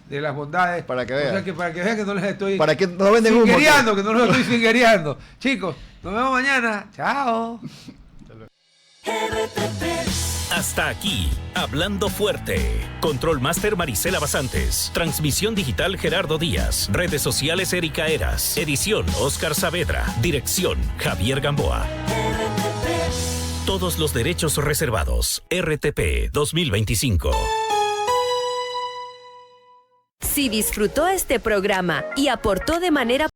de las bondades. Para que O vean. sea, que para que vean que no les estoy Para que no venden humo. fingereando, que no los estoy fingereando. Chicos, nos vemos mañana. Chao. Hasta aquí, Hablando Fuerte. Control Master Marisela Basantes. Transmisión digital Gerardo Díaz. Redes sociales Erika Eras. Edición Oscar Saavedra. Dirección Javier Gamboa. Todos los derechos reservados. RTP 2025. Si disfrutó este programa y aportó de manera